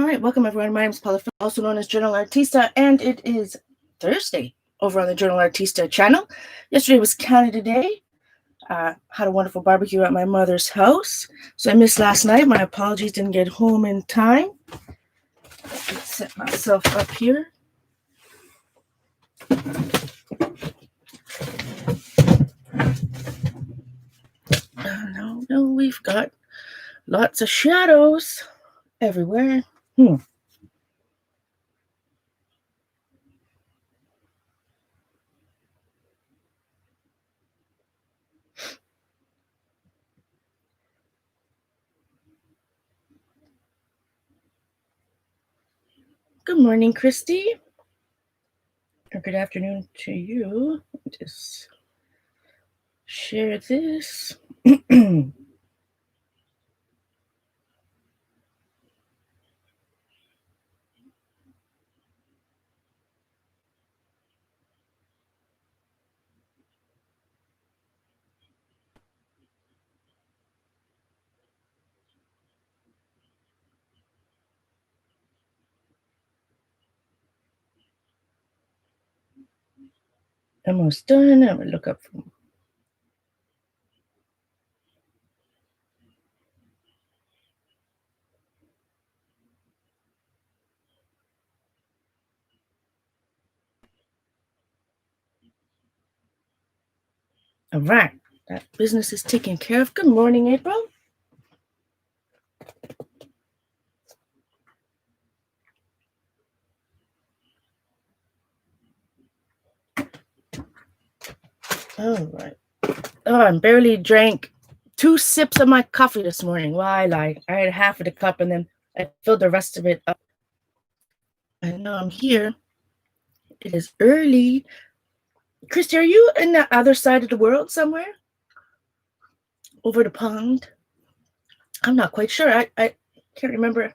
All right, welcome everyone. My name is Paula, also known as Journal Artista, and it is Thursday over on the Journal Artista channel. Yesterday was Canada Day. Had a wonderful barbecue at my mother's house, so I missed last night. My apologies, didn't get home in time. Let's set myself up here. No, we've got lots of shadows everywhere. Good morning, Christy. Or good afternoon to you. Just share this. Almost done. I'm gonna look up from. All right, that business is taken care of. Good morning, April. All right. Oh, I barely drank 2 sips of my coffee this morning. Why lie? I had half of the cup and then I filled the rest of it up. And now I'm here. It is early. Christy, are you in the other side of the world somewhere? Over the pond? I'm not quite sure. I can't remember.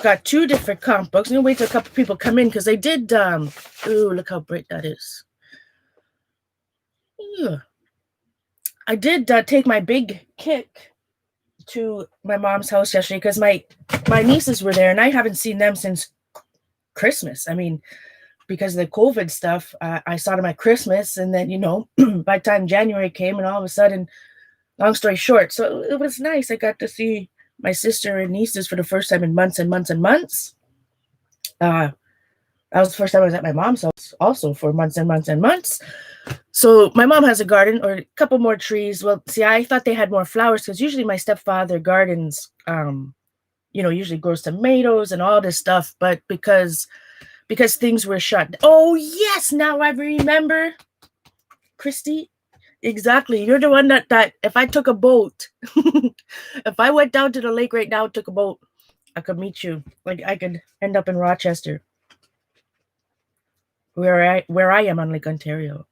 Got 2 different comic books. I'm gonna wait till a couple people come in because they did. Ooh, look how bright that is. Yeah. I did take my big kick to my mom's house yesterday because my nieces were there and I haven't seen them since Christmas. I mean, because of the COVID stuff, I saw them at Christmas, and then by the time January came, and all of a sudden, long story short, so it was nice. I got to see my sister and nieces for the first time in months and months and months. That was the first time I was at my mom's house also for months and months and months. So my mom has a garden or a couple more trees. Well, see, I thought they had more flowers because usually my stepfather gardens, usually grows tomatoes and all this stuff. But because things were shut. Oh, yes, now I remember. Christy, exactly. You're the one that if I took a boat, if I went down to the lake right now, took a boat, I could meet you. Like I could end up in Rochester, where I am on Lake Ontario.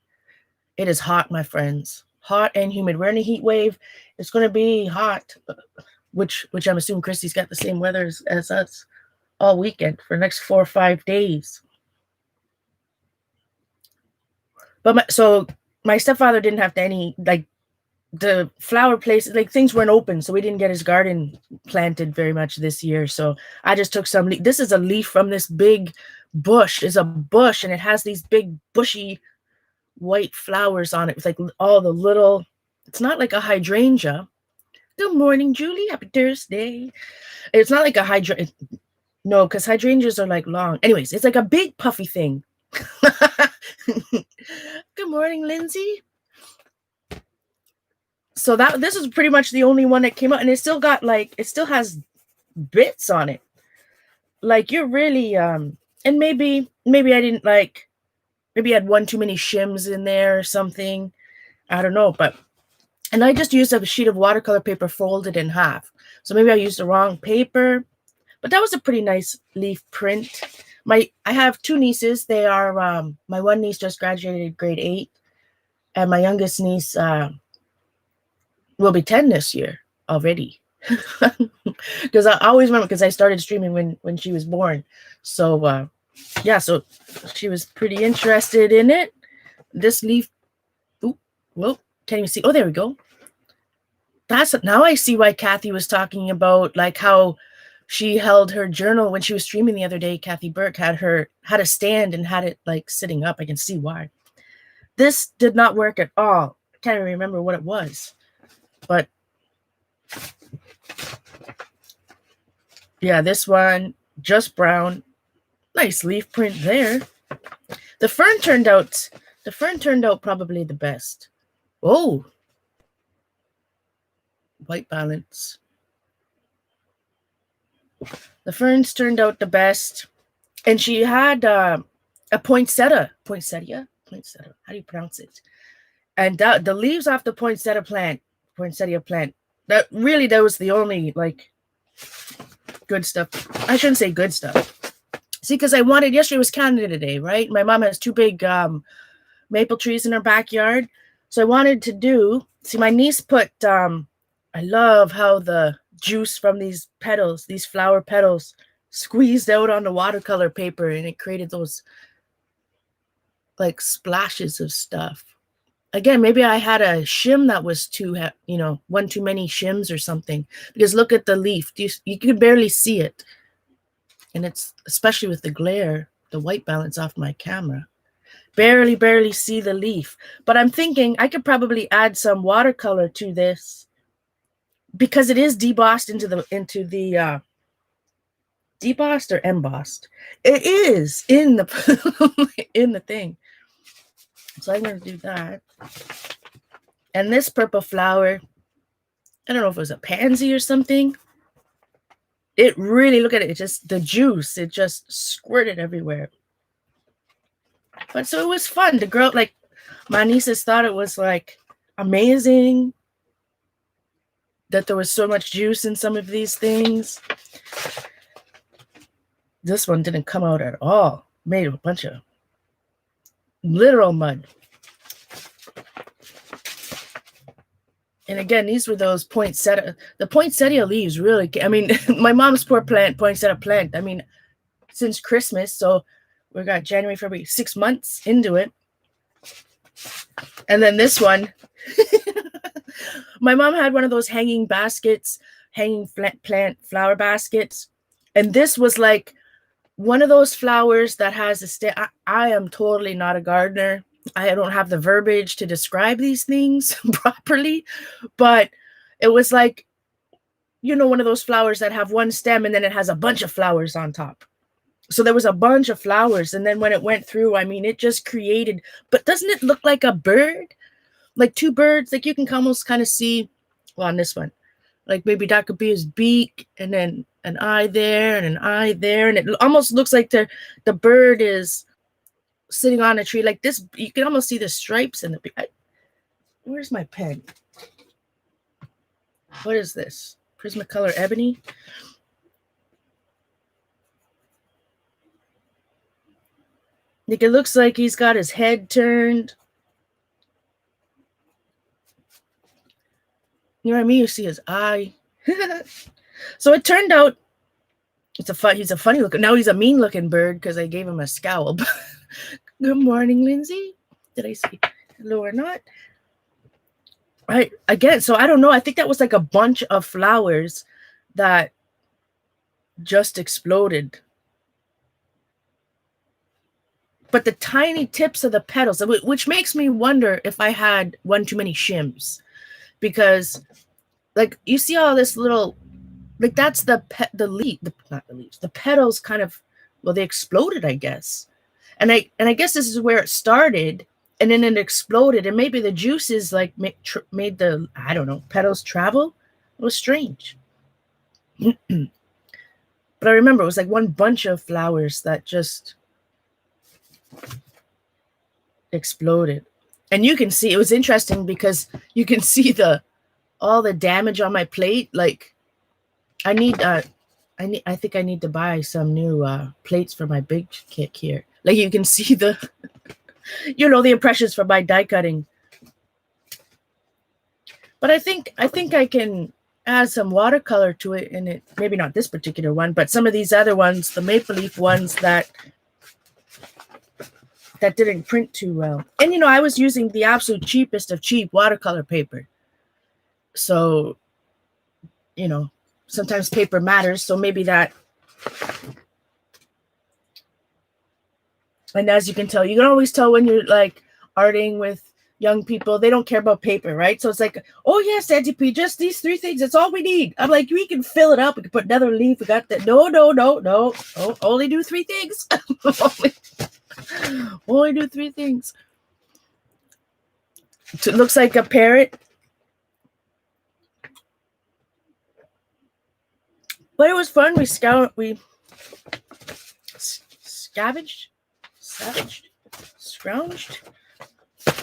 It is hot, my friends. Hot and humid. We're in a heat wave. It's going to be hot, which I'm assuming Christy's got the same weather as us all weekend for the next 4 or 5 days. But my stepfather didn't have the flower places, things weren't open, so we didn't get his garden planted very much this year. So I just took some. This is a leaf from this big bush. It's a bush, and it has these big bushy white flowers on it with all the little. It's not like a hydrangea. Good morning, Julie. Happy Thursday. It's not like a hydrangea. No, because hydrangeas are long. Anyways, it's like a big puffy thing. Good morning, Lindsay. So this is pretty much the only one that came out, and it still got it still has bits on it. You're really and maybe I didn't maybe I had one too many shims in there or something. I don't know, and I just used a sheet of watercolor paper folded in half. So maybe I used the wrong paper, but that was a pretty nice leaf print. I have 2 nieces. They are my one niece just graduated grade 8, and my youngest niece will be 10 this year already. Because I always remember, because I started streaming when she was born. So yeah, so she was pretty interested in it. This leaf, ooh, whoa, can't even see. Oh, there we go. Now I see why Kathy was talking about like how she held her journal when she was streaming the other day. Kathy Burke had a stand and had it like sitting up. I can see why. This did not work at all. I can't even remember what it was. But yeah, this one, just brown. Nice leaf print there. The fern turned out probably the best. Oh, white balance. The ferns turned out the best. And she had a poinsettia. Poinsettia? How do you pronounce it? And the leaves off the poinsettia plant, that was the only like good stuff. I shouldn't say good stuff. See, because yesterday was Canada Day, right? My mom has 2 big maple trees in her backyard. So I wanted to do, see, my niece put, I love how the juice from these petals, these flower petals, squeezed out on the watercolor paper, and it created those like splashes of stuff. Again, maybe I had a shim that was one too many shims or something, because look at the leaf. You can barely see it. And it's, especially with the glare, the white balance off my camera, barely see the leaf. But I'm thinking I could probably add some watercolor to this, because it is debossed into the debossed or embossed. It is in the in the thing. So I'm going to do that. And this purple flower, I don't know if it was a pansy or something. It really, look at it, just the juice, it just squirted everywhere. But so it was fun. The girl, like, my nieces thought it was like amazing that there was so much juice in some of these things. This one didn't come out at all. Made a bunch of literal mud. And again, these were those poinsettia. The poinsettia leaves really, I mean, my mom's poor poinsettia plant. I mean, since Christmas, so we got January, February, 6 months into it. And then this one, my mom had one of those hanging baskets, plant flower baskets. And this was like one of those flowers that has a stem. I am totally not a gardener. I don't have the verbiage to describe these things properly, but it was like, one of those flowers that have one stem and then it has a bunch of flowers on top. So there was a bunch of flowers. And then when it went through, I mean, it just created, but doesn't it look like a bird? Like 2 birds, like you can almost kind of see, well, on this one, like maybe that could be his beak and then an eye there and an eye there. And it almost looks like the bird is sitting on a tree like this. You can almost see the stripes in the beak. Where's my pen? What is this? Prismacolor Ebony? Like it looks like he's got his head turned. You know what I mean? You see his eye. So it turned out he's a funny looking. Now he's a mean looking bird because I gave him a scowl. Good morning, Lindsay. Did I say hello or not? Right. Again, so I don't know. I think that was like a bunch of flowers that just exploded. But the tiny tips of the petals, which makes me wonder if I had one too many shims. Because, like, you see all this little, like, that's the petals kind of, well, they exploded, I guess. And I guess this is where it started, and then it exploded, and maybe the juices, like, made the, I don't know, petals travel. It was strange. But I remember it was like one bunch of flowers that just exploded. And you can see, it was interesting because you can see all the damage on my plate. Like I think I need to buy some new plates for my big kit here. Like you can see the the impressions from my die cutting. But I think I can add some watercolor to it, and it maybe not this particular one, but some of these other ones, the maple leaf ones that that didn't print too well. And, I was using the absolute cheapest of cheap watercolor paper. So, sometimes paper matters. So maybe that. And as you can tell, you can always tell when you're like arting with young people, they don't care about paper, right? So it's like, oh yes, Auntie P, just these 3 things. That's all we need. I'm like, we can fill it up. We can put another leaf. We got that. No. Oh, only do 3 things. only do 3 things. So it looks like a parrot. But it was fun. We scrounged.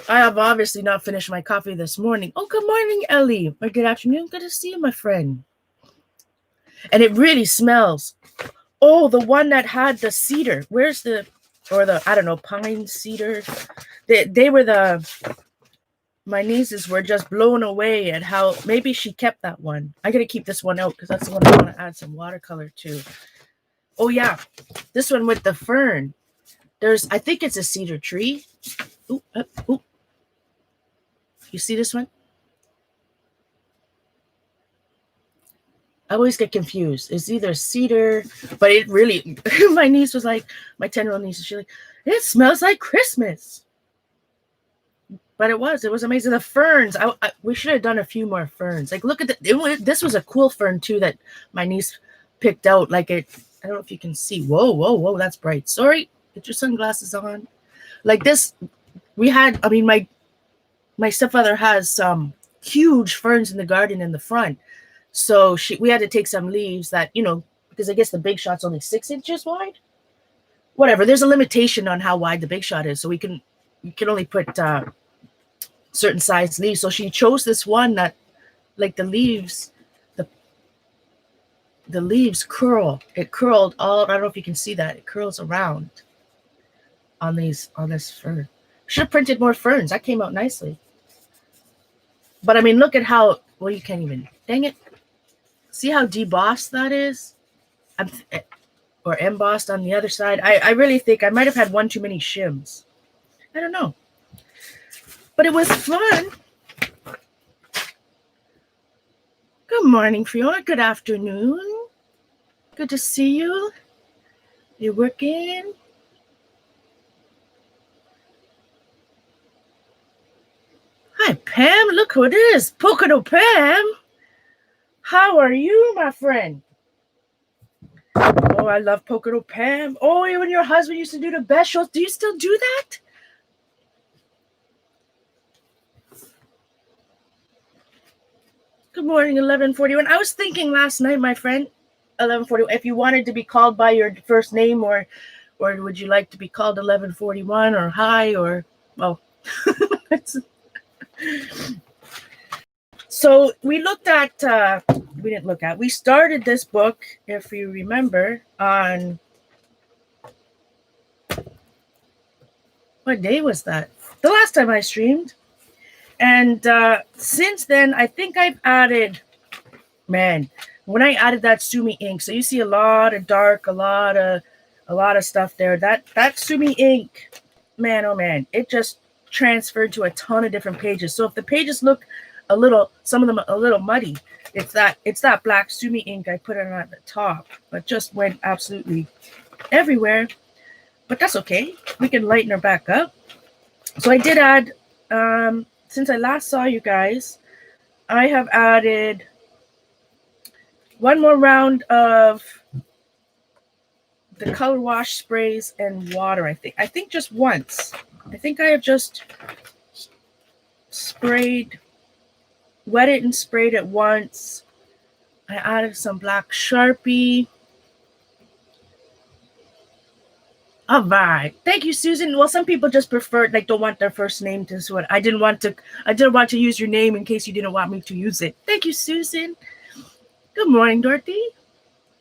I have obviously not finished my coffee this morning. Oh, good morning, Ellie. Or good afternoon. Good to see you, my friend. And it really smells. Oh, the one that had the cedar. Where's the I don't know, pine cedar. They were my nieces were just blown away at how maybe she kept that one. I got to keep this one out because that's the one I want to add some watercolor to. Oh, yeah. This one with the fern. I think it's a cedar tree. Ooh. You see this one? I always get confused. It's either cedar, but it really, my niece was like, my 10-year-old niece, she's like, it smells like Christmas. But it was amazing. The ferns, we should have done a few more ferns. Like, look at this was a cool fern too that my niece picked out. Like I don't know if you can see. Whoa, that's bright. Sorry, get your sunglasses on. Like this, my stepfather has some huge ferns in the garden in the front. So we had to take some leaves that, because I guess the big shot's only 6 inches wide. Whatever. There's a limitation on how wide the big shot is. So we can only put certain size leaves. So she chose this one that, like, the leaves, the leaves curl. It curled all. I don't know if you can see that. It curls around on this fern. Should have printed more ferns. That came out nicely. But I mean, look at how, well, you can't even, dang it. See how debossed that is? Or embossed on the other side. I really think I might have had one too many shims. I don't know. But it was fun. Good morning, Fiona. Good afternoon. Good to see you. You're working? Hi, Pam. Look who it is. Pocono Pam. How are you, my friend? Oh, I love Pocono Pam. Oh, you and your husband used to do the best shows. Do you still do that? Good morning, 1141. I was thinking last night, my friend, 1141, if you wanted to be called by your first name or would you like to be called 1141 or hi or, well, so we started this book, if you remember, on, what day was that? The last time I streamed. And since then, I think I've added, when I added that Sumi ink, so you see a lot of dark, a lot of stuff there. That Sumi ink, man, oh man, it just transferred to a ton of different pages. So if the pages look some of them a little muddy, it's that black Sumi ink I put on at the top, but just went absolutely everywhere. But that's okay. We can lighten her back up. So I did add, since I last saw you guys, I have added one more round of the color wash sprays and water, I think just once. I think I have just wet it and sprayed it once. I added some black Sharpie. All right. Thank you, Susan. Well, some people just prefer, don't want their first name to sort. I didn't want to use your name in case you didn't want me to use it. Thank you, Susan. Good morning, Dorothy.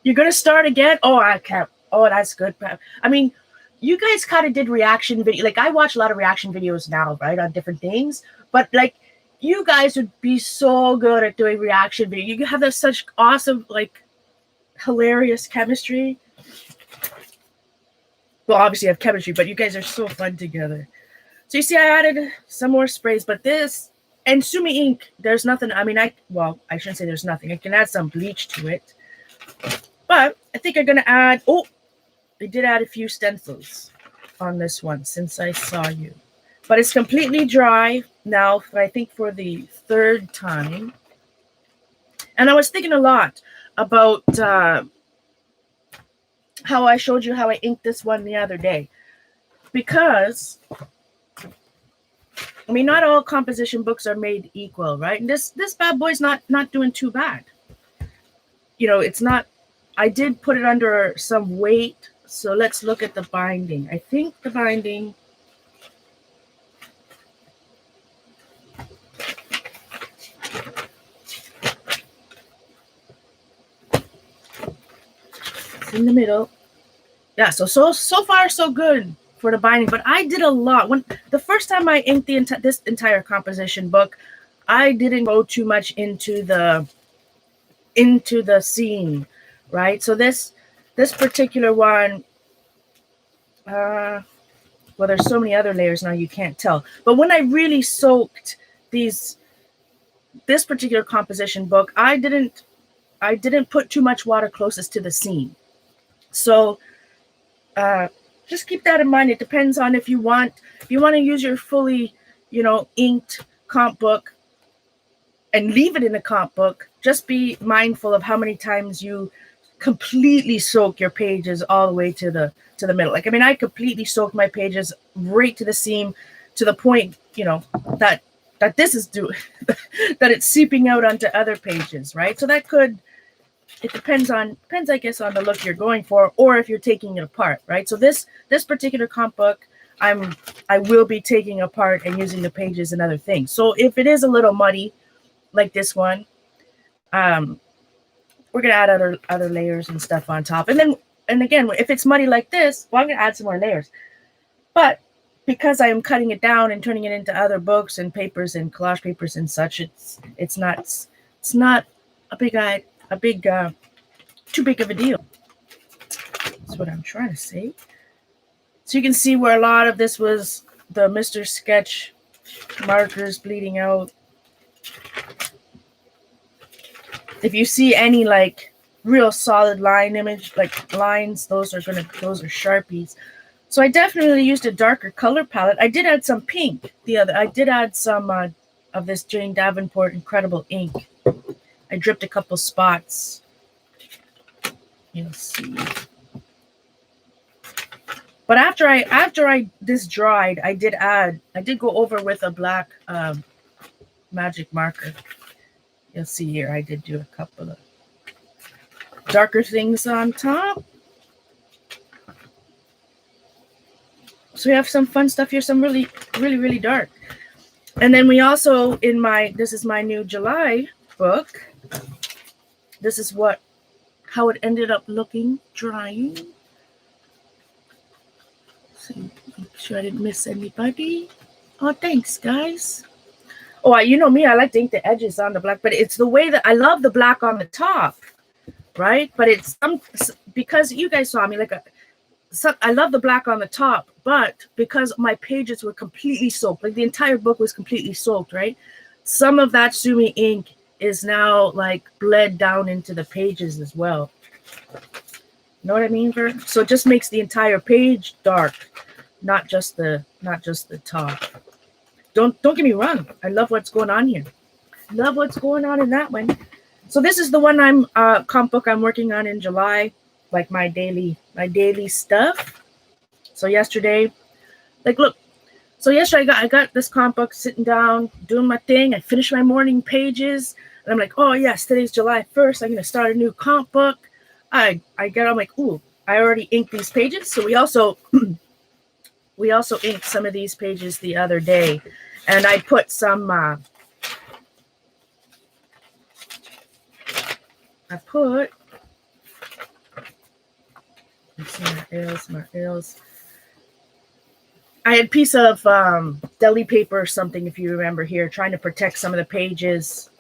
You're going to start again? Oh, I can't. Oh, that's good. I mean, you guys kind of did reaction video. Like, I watch a lot of reaction videos now, right, on different things. But, you guys would be so good at doing reaction video. You have such awesome, hilarious chemistry. Well, obviously I have chemistry, but you guys are so fun together. So you see, I added some more sprays, but this and Sumi ink, there's nothing. I mean, I shouldn't say there's nothing. I can add some bleach to it, but I think I'm gonna add. Oh, I did add a few stencils on this one since I saw you, but it's completely dry now. I think for the third time, and I was thinking a lot about how I showed you how I inked this one the other day, because I mean, not all composition books are made equal, right? And this bad boy's not doing too bad. You know, it's not. I did put it under some weight, so let's look at the binding. I think the binding. It's in the middle. Yeah, so far so good for the binding, but I did a lot. When the first time I inked this entire composition book, I didn't go too much into the seam, right? So this particular one, well, there's so many other layers now you can't tell. But when I really soaked this particular composition book, I didn't put too much water closest to the seam. So just keep that in mind. It depends on if you want to use your fully, inked comp book and leave it in a comp book. Just be mindful of how many times you completely soak your pages all the way to the middle. Like, I mean, I completely soaked my pages right to the seam, to the point, that this is that it's seeping out onto other pages, right? So it depends, I guess, on the look you're going for, or if you're taking it apart, right? So this particular comp book, I will be taking apart and using the pages and other things. So if it is a little muddy, like this one, we're gonna add other layers and stuff on top. And again, if it's muddy like this, well, I'm gonna add some more layers. But because I am cutting it down and turning it into other books and papers and collage papers and such, it's not too big of a deal. That's what I'm trying to say. So you can see where a lot of this was the Mr. Sketch markers bleeding out. If you see any like real solid line image, like lines, those are Sharpies. So I definitely used a darker color palette. I did add some pink. I did add some of this Jane Davenport Incredible ink. I dripped a couple spots. You'll see. But after this dried, I did go over with a black magic marker. You'll see here, I did do a couple of darker things on top. So we have some fun stuff here, some really, really, really dark. And then we also, this is my new July book. This is how it ended up looking, drying. So make sure I didn't miss anybody. Oh, thanks, guys. Oh, you know me, I like to ink the edges on the black, but it's the way that I love the black on the top, right? But it's because you guys saw me, I love the black on the top, but because my pages were completely soaked, like the entire book was completely soaked, right? Some of that Sumi ink is now like bled down into the pages as well. You know what I mean, Ver? So it just makes the entire page dark, not just the top. Don't get me wrong. I love what's going on here. Love what's going on in that one. So this is the one comp book I'm working on in July, like my daily stuff. So yesterday, I got this comp book sitting down, doing my thing. I finished my morning pages, and I'm like, oh yes, today's July 1st. I'm gonna start a new comp book. I'm like, ooh, I already inked these pages. So we also inked some of these pages the other day, and I put some. Marils. I had a piece of deli paper or something, if you remember here, trying to protect some of the pages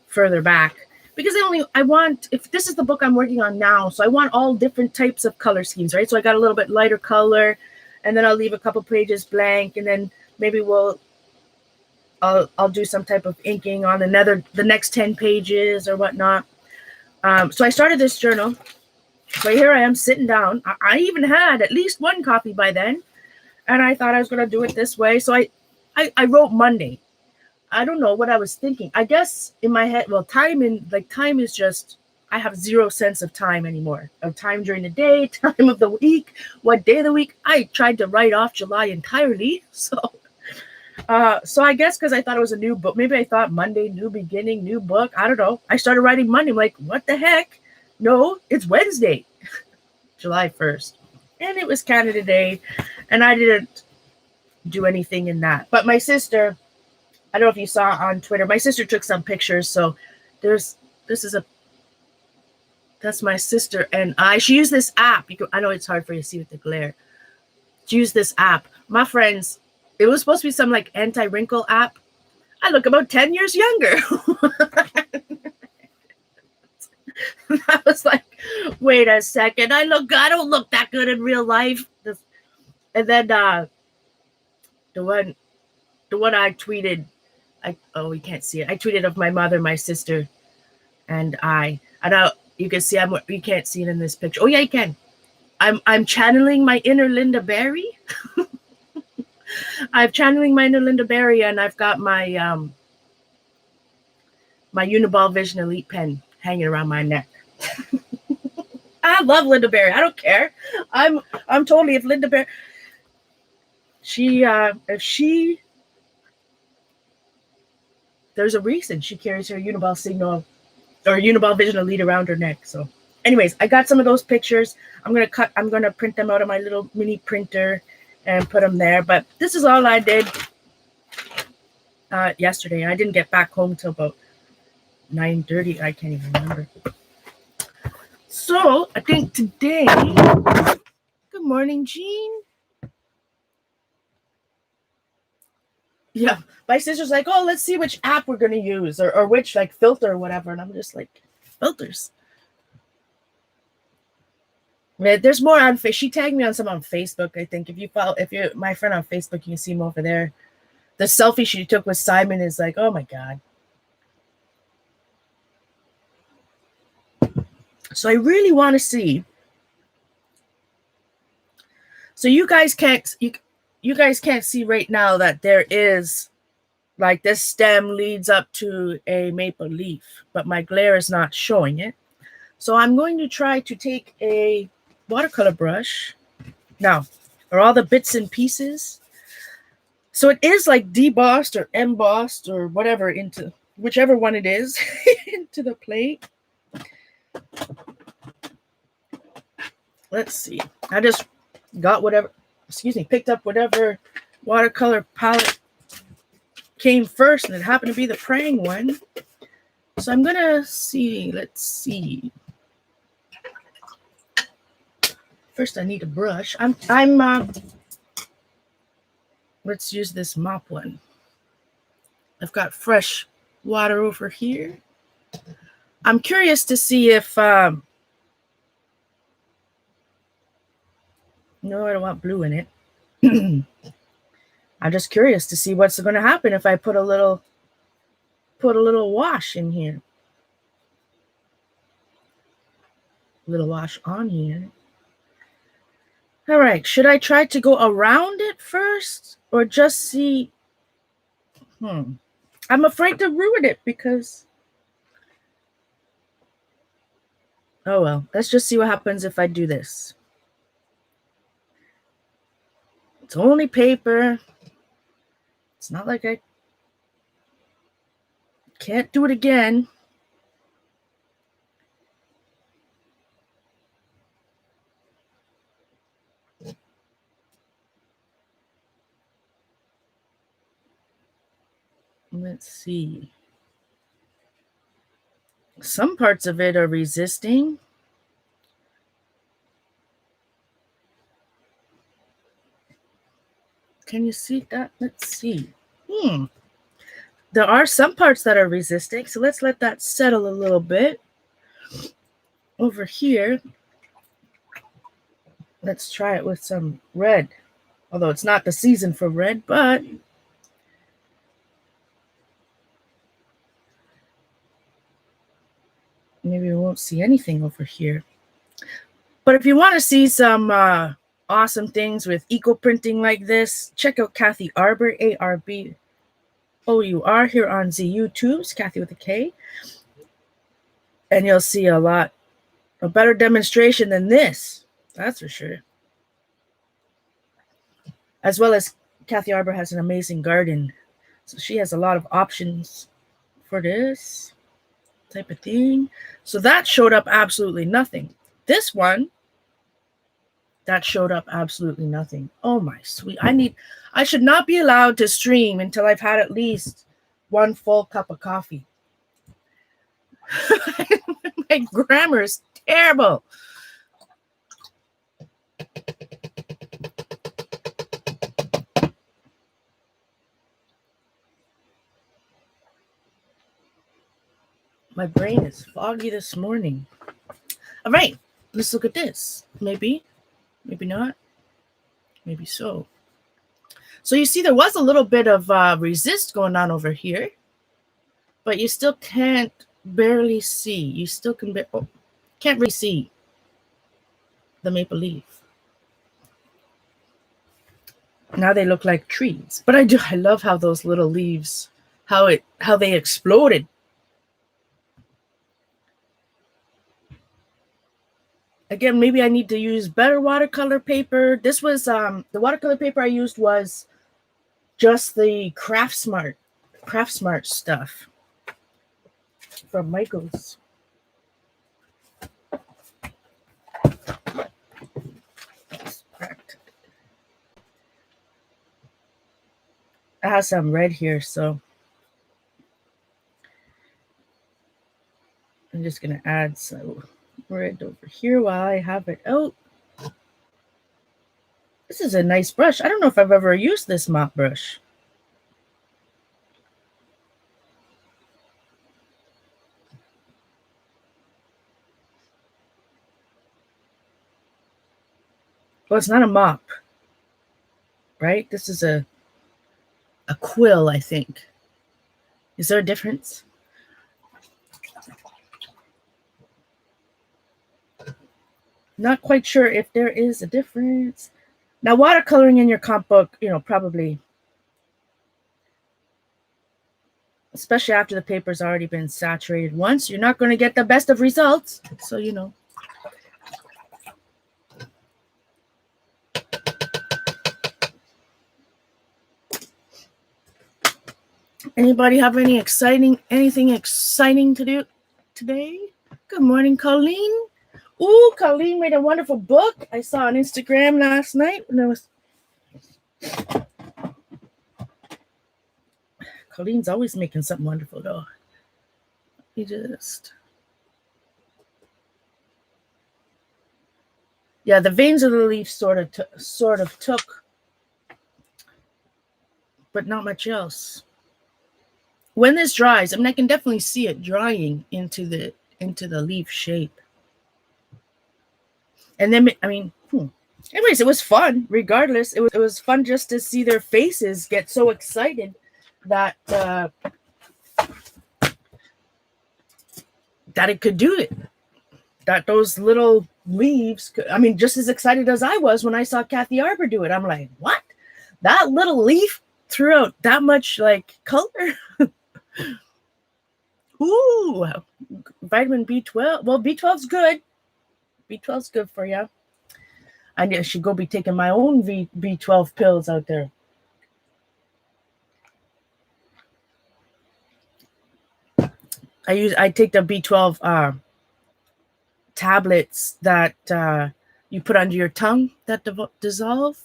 further back. because I want, if this is the book I'm working on now, so I want all different types of color schemes, right? So I got a little bit lighter color, and then I'll leave a couple pages blank, and then maybe I'll do some type of inking on the next 10 pages or whatnot. So I started this journal. So here I am sitting down. I even had at least one copy by then, and I thought I was going to do it this way. So I wrote Monday. I don't know what I was thinking. I guess in my head, well, time is just, I have zero sense of time anymore. Of time during the day, time of the week, what day of the week. I tried to write off July entirely. So I guess because I thought it was a new book, maybe I thought Monday, new beginning, new book. I don't know. I started writing Monday. I'm like, what the heck? No, it's Wednesday, July 1st. And it was Canada Day, and I didn't do anything in that. But my sister, I don't know if you saw on Twitter, my sister took some pictures. So that's my sister and she used this app. I know it's hard for you to see with the glare. She used this app. My friends, it was supposed to be some like anti-wrinkle app. I look about 10 years younger. I was like, wait a second. I don't look that good in real life. And then the one I tweeted, you can't see it. I tweeted of my mother, my sister, and you can see you can't see it in this picture. Oh yeah, you can. I'm channeling my inner Linda Berry. I'm channeling my inner Linda Berry, and I've got my my Uniball Vision Elite pen hanging around my neck. I love Linda Berry. I don't care. I'm totally, if Linda Berry, there's a reason she carries her Uniball signal or Uniball Vision Elite around her neck. So anyways, I got some of those pictures. I'm going to print them out of my little mini printer and put them there. But this is all I did yesterday. I didn't get back home till about 9:30. I can't even remember. So I think today, good morning, Jean. Yeah, my sister's like, oh, let's see which app we're going to use or which like filter or whatever. And I'm just like, filters. There's more on Facebook. She tagged me on some on Facebook. I think if you're my friend on Facebook, you can see him over there. The selfie she took with Simon is like, oh my God. So I really want to see. So you guys can't see right now that there is like this stem leads up to a maple leaf, but my glare is not showing it. So I'm going to try to take a watercolor brush now, or all the bits and pieces. So it is like debossed or embossed or whatever into whichever one it is into the plate. Let's see. I just got picked up whatever watercolor palette came first, and it happened to be the Prang one. So I'm gonna see. Let's see. First, I need a brush. Let's use this mop one. I've got fresh water over here. I'm curious to see if no, I don't want blue in it. I'm just curious to see what's going to happen if I put a little wash in here. A little wash on here. All right, should I try to go around it first or just see? I'm afraid to ruin it because, oh well, let's just see what happens if I do this. It's only paper. It's not like I can't do it again. Let's see. Some parts of it are resisting. Can you see that? Let's see. There are some parts that are resisting, so let's let that settle a little bit. Over here, let's try it with some red. Although it's not the season for red, but maybe we won't see anything over here. But if you want to see some awesome things with eco printing like this, check out Kathy Arbor, ARBOUR, here on the YouTube's Kathy with a K. And you'll see a better demonstration than this. That's for sure. As well as Kathy Arbor has an amazing garden. So she has a lot of options for this type of thing. So that showed up absolutely nothing. This one, that showed up absolutely nothing. Oh my sweet. I should not be allowed to stream until I've had at least one full cup of coffee. My grammar is terrible. My brain is foggy this morning. All right, let's look at this. Maybe not, maybe so. So you see there was a little bit of resist going on over here, but you still can't barely see. You still can't really see the maple leaf. Now they look like trees, but I love how those little leaves, how they exploded. Again, maybe I need to use better watercolor paper. This was the watercolor paper I used was just the Craftsmart stuff from Michaels. I have some red here, so I'm just gonna add some red over here while I have it out. This is a nice brush. I don't know if I've ever used this mop brush. Well, it's not a mop, right? This is a quill, I think. Is there a difference? Not quite sure if there is a difference. Now, watercoloring in your comp book, probably, especially after the paper's already been saturated once, you're not going to get the best of results. So, Anybody have anything exciting to do today? Good morning, Colleen. Ooh, Colleen made a wonderful book. I saw on Instagram last night when I was. Colleen's always making something wonderful, though. Yeah, the veins of the leaf sort of took, but not much else. When this dries, I can definitely see it drying into the leaf shape. And then, anyways, it was fun. Regardless, it was fun just to see their faces get so excited that it could do it. That those little leaves, just as excited as I was when I saw Kathy Arbor do it. I'm like, what? That little leaf threw out that much color? Ooh, vitamin B12. Well, B12's good. B12's good for you. I should go be taking my own B12 pills out there. I take the B12 tablets that you put under your tongue that dissolve.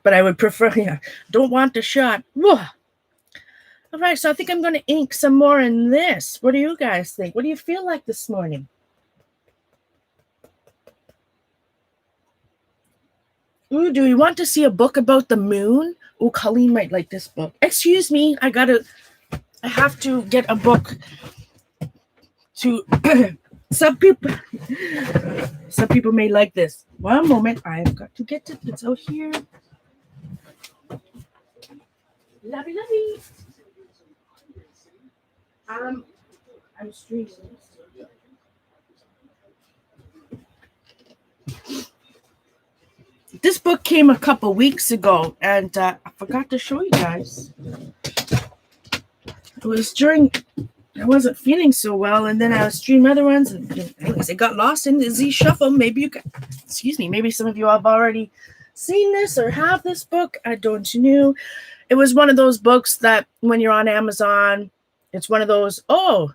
But I would prefer, don't want the shot. Whoa. All right, so I think I'm going to ink some more in this. What do you guys think? What do you feel like this morning? Ooh, do you want to see a book about the moon? Ooh, Colleen might like this book. Excuse me, I have to get a book to some people may like this. One moment, I've got to get it. It's out here. Lovey. I'm streaming. This book came a couple weeks ago, and I forgot to show you guys. It was during I wasn't feeling so well, and then I was streaming other ones, and anyways, it got lost in the Z Shuffle. Maybe maybe some of you have already seen this or have this book. I don't know. It was one of those books that when you're on Amazon, it's one of those, oh,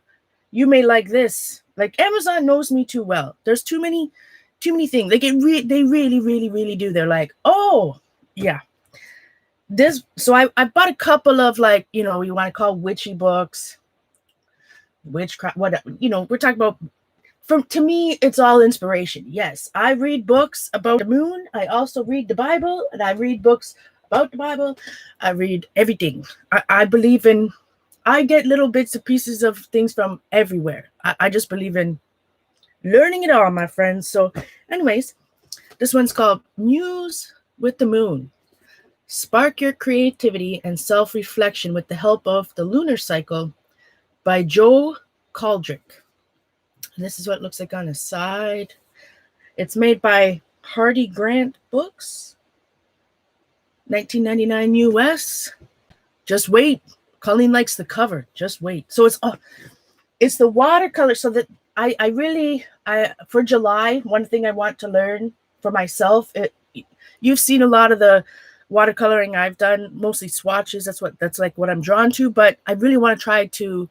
you may like this. Like Amazon knows me too well. There's too many things. They really do. They're like, oh, yeah. So I bought a couple of, like, you want to call witchy books, witchcraft, what, we're talking about. To me, it's all inspiration. Yes, I read books about the moon. I also read the Bible, and I read books about the Bible. I read everything. I believe in, I get little bits and pieces of things from everywhere. I just believe in learning it all, my friends. So anyways, this one's called Muse with the Moon. Spark Your Creativity and Self-Reflection with the Help of the Lunar Cycle by Joe Caldrick. And this is what it looks like on the side. It's made by Hardy Grant Books. $19.99 US. Just wait. Colleen likes the cover. Just wait. So it's the watercolor. So that I really for July, one thing I want to learn for myself. You've seen a lot of the watercoloring I've done, mostly swatches. That's like what I'm drawn to. But I really want to try to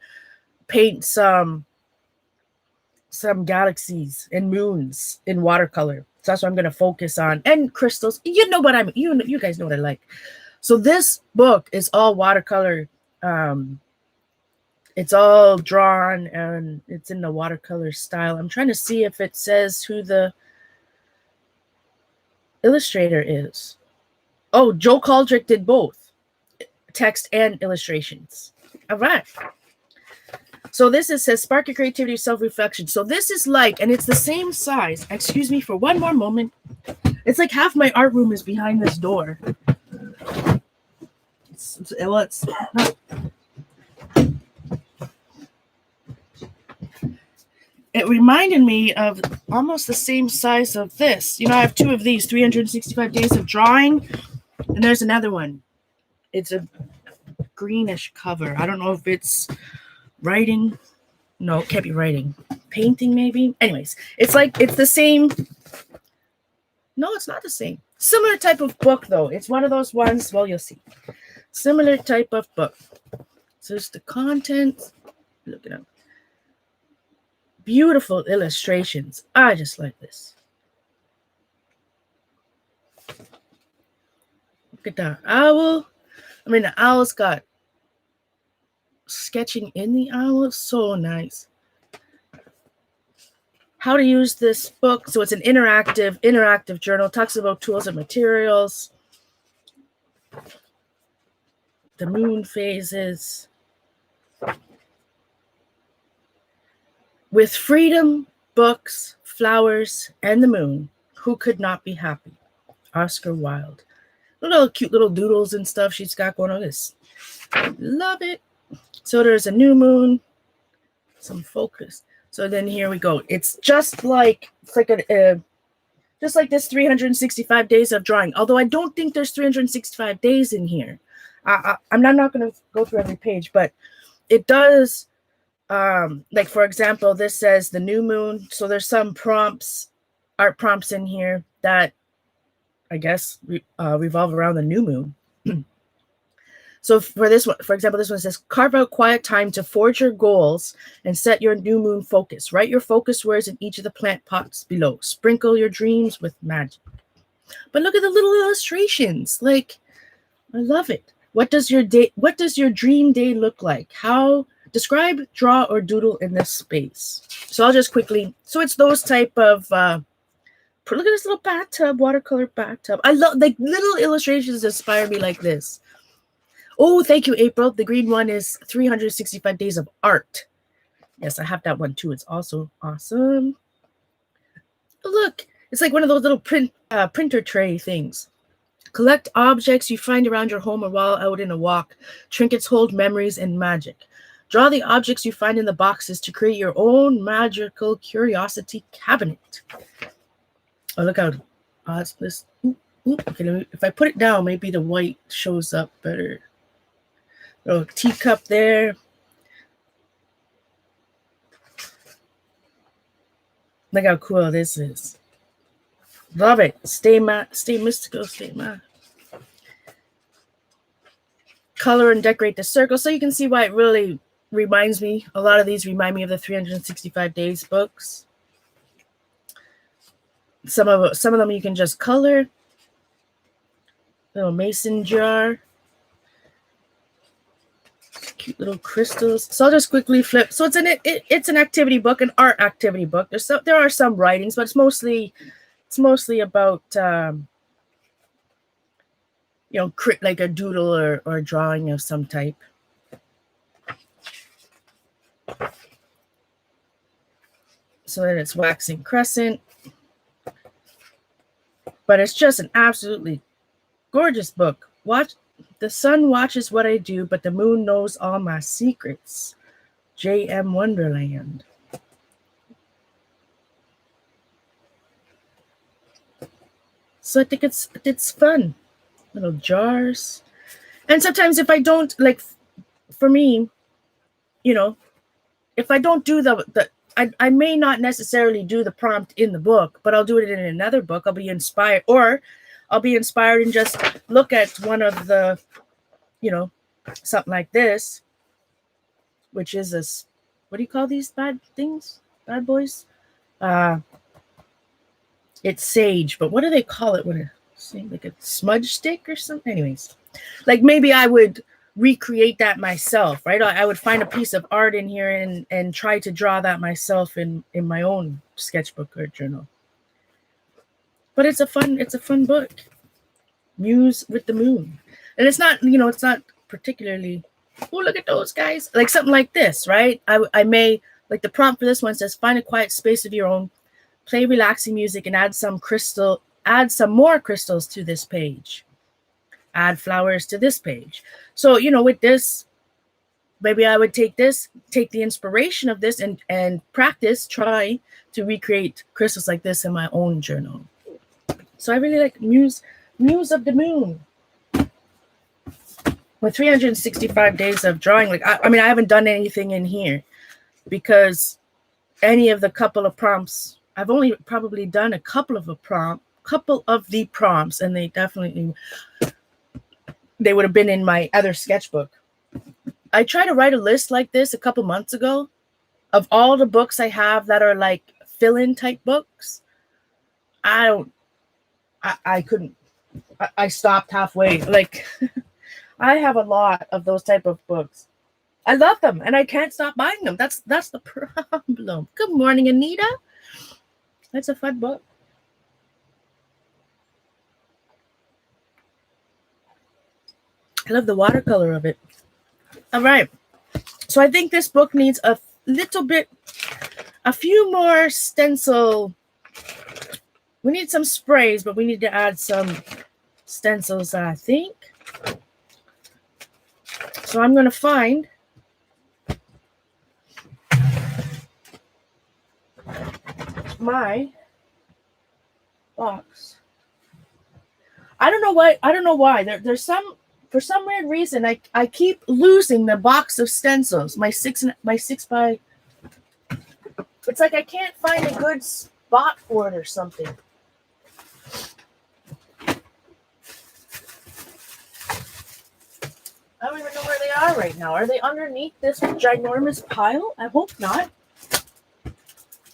paint some galaxies and moons in watercolor. So that's what I'm going to focus on. And crystals. You know what you guys know what I like. So this book is all watercolor. It's all drawn, and it's in the watercolor style. I'm trying to see if it says who the illustrator is. Oh, Joe Caldrick did both text and illustrations. All right. So this says Spark Your Creativity, Self-Reflection. So this is like, and it's the same size. Excuse me for one more moment. It's like half my art room is behind this door. It reminded me of almost the same size of this. I have two of these, 365 Days of Drawing, and there's another one. It's a greenish cover. I don't know if it's writing. No, it can't be writing. Painting, maybe. Anyways, it's the same. No, it's not the same. Similar type of book, though. It's one of those ones, well, you'll see. Similar type of book. So it's the content. Look it up. Beautiful illustrations. I just like this. Look at that owl. The owl's got sketching in the owl. So nice. How to use this book. So it's an interactive journal. Talks about tools and materials. The moon phases. With freedom, books, flowers, and the moon, who could not be happy? Oscar Wilde. Little cute little doodles and stuff she's got going on this. Love it. So there's a new moon. Some focus. So then here we go. It's just like just like this 365 days of drawing. Although I don't think there's 365 days in here. I'm not going to go through every page, but it does. Like for example, this says the new moon. So there's some art prompts in here that I guess revolve around the new moon. So for this one, for example, this one says, carve out quiet time to forge your goals and set your new moon focus. Write your focus words in each of the plant pots below. Sprinkle your dreams with magic. But look at the little illustrations. Like, I love it. What does your dream day look like? How describe, draw, or doodle in this space? So I'll just quickly, so it's those type of Look at this little bathtub, watercolor bathtub. I love, like, little illustrations inspire me like this. Oh, thank you, April. The green one is 365 Days of Art. Yes, I have that one too. It's also awesome. Oh, look, it's like one of those little printer tray things. Collect objects you find around your home or while out in a walk. Trinkets hold memories and magic. Draw the objects you find in the boxes to create your own magical curiosity cabinet. Oh, look how this. Okay, if I put it down, maybe the white shows up better. Little teacup there. Look how cool this is. Love it. Stay mystical, stay mad. Color and decorate the circle. So you can see why it really reminds me. A lot of these remind me of the 365 Days books. Some of them you can just color. Little mason jar. Cute little crystals. So I'll just quickly flip. So it's an activity book, an art activity book. There are some writings, but it's mostly about like a doodle or a drawing of some type. So then it's waxing crescent. But it's just an absolutely gorgeous book. The sun watches what I do, but the moon knows all my secrets. J.M. Wonderland. So I think it's fun. Little jars. And sometimes if I don't, like, for me, if I don't do I may not necessarily do the prompt in the book, but I'll do it in another book. I'll be inspired, or I'll be inspired and just look at one of the, something like this, which is what do you call these bad things? Bad boys? It's sage, but what do they call it when it's like a smudge stick or something? Anyways, like maybe I would recreate that myself, right? I would find a piece of art in here and try to draw that myself in my own sketchbook or journal. But it's a fun book. Muse with the Moon. And it's not, it's not particularly, oh, look at those guys. Like something like this, right? I may, like the prompt for this one says, find a quiet space of your own, play relaxing music, and add some more crystals to this page. Add flowers to this page. So, with this, maybe I would take the inspiration of this and try to recreate crystals like this in my own journal. So I really like Muse of the Moon. With 365 days of drawing, like I haven't done anything in here because any of the couple of prompts, I've only probably done a couple of the prompts, and they would have been in my other sketchbook. I tried to write a list like this a couple months ago of all the books I have that are like fill-in type books. I couldn't. I stopped halfway. Like, I have a lot of those type of books. I love them, and I can't stop buying them. That's the problem. Good morning, Anita. That's a fun book. I love the watercolor of it. All right. So I think this book needs a few more stencil. We need some sprays, but we need to add some stencils, I think. So I'm going to find my box. I don't know why. There's some, for some weird reason, I keep losing the box of stencils. My 6 by. It's like I can't find a good spot for it or something. I don't even know where they are right now. Are they underneath this ginormous pile? I hope not.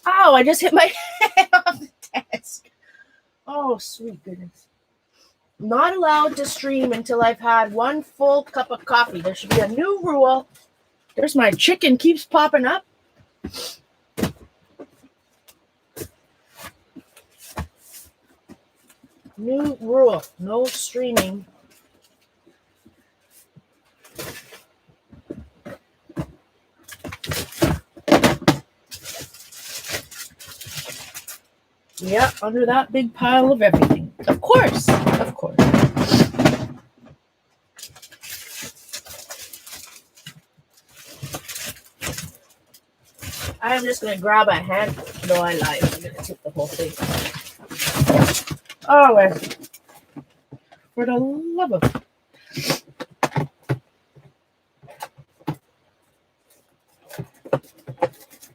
Oh, I just hit my head off the desk. Oh, sweet goodness. Not allowed to stream until I've had one full cup of coffee. There should be a new rule. There's my chicken keeps popping up. New rule, no streaming. Yeah, under that big pile of everything. Of course, of course. I am just going to grab a hand. No, I lied. I'm going to take the whole thing. Oh, well. For the love of it.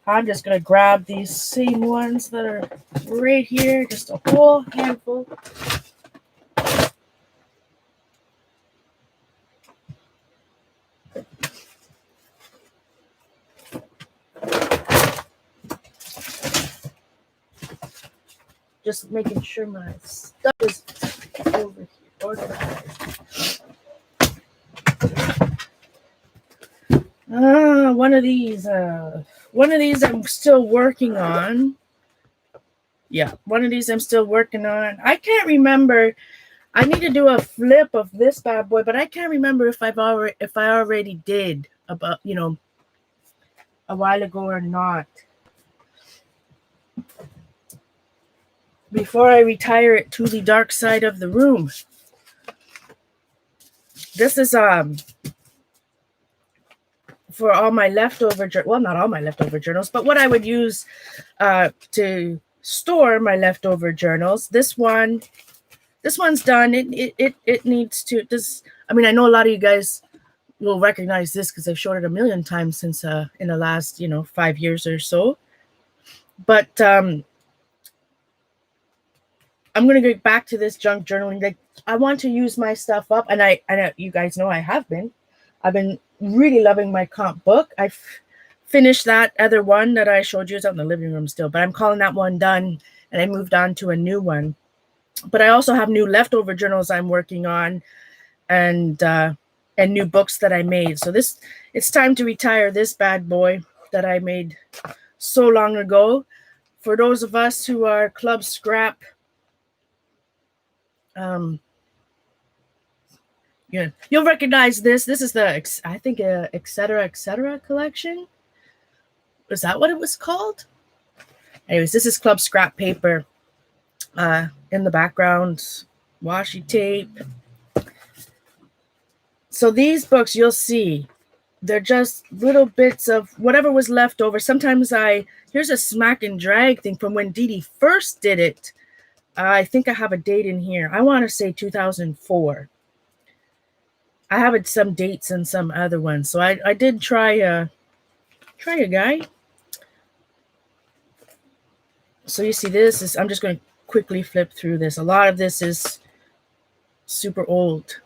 I'm just going to grab these same ones that are right here. Just a whole handful. Just making sure my stuff is over here, organized. One of these I'm still working on. Yeah, one of these I'm still working on. I can't remember. I need to do a flip of this bad boy, but I can't remember if I already did about, a while ago or not. Before I retire it to the dark side of the room. This is for all my leftover, well, not all my leftover journals, but what I would use to store my leftover journals. This one's done. It needs to. I mean, I know a lot of you guys will recognize this because I've showed it a million times since in the last 5 years or so. But I'm going to go back to this junk journaling. Like, I want to use my stuff up, and I you guys know I've been really loving my comp book. I've finished that other one that I showed you. It's out in the living room still, but I'm calling that one done, and I moved on to a new one. But I also have new leftover journals I'm working on, and new books that I made. So it's time to retire this bad boy that I made so long ago. For those of us who are Club Scrap, yeah, you'll recognize this. This is the, I think, etc. collection. Is that what it was called? Anyways, this is Club Scrap paper. In the background, washi tape. So these books, you'll see, they're just little bits of whatever was left over. Sometimes here's a smack and drag thing from when Dee Dee first did it. I think I have a date in here. I want to say 2004. I have some dates and some other ones. So I did try a guy. So you see I'm just going to quickly flip through this. A lot of this is super old.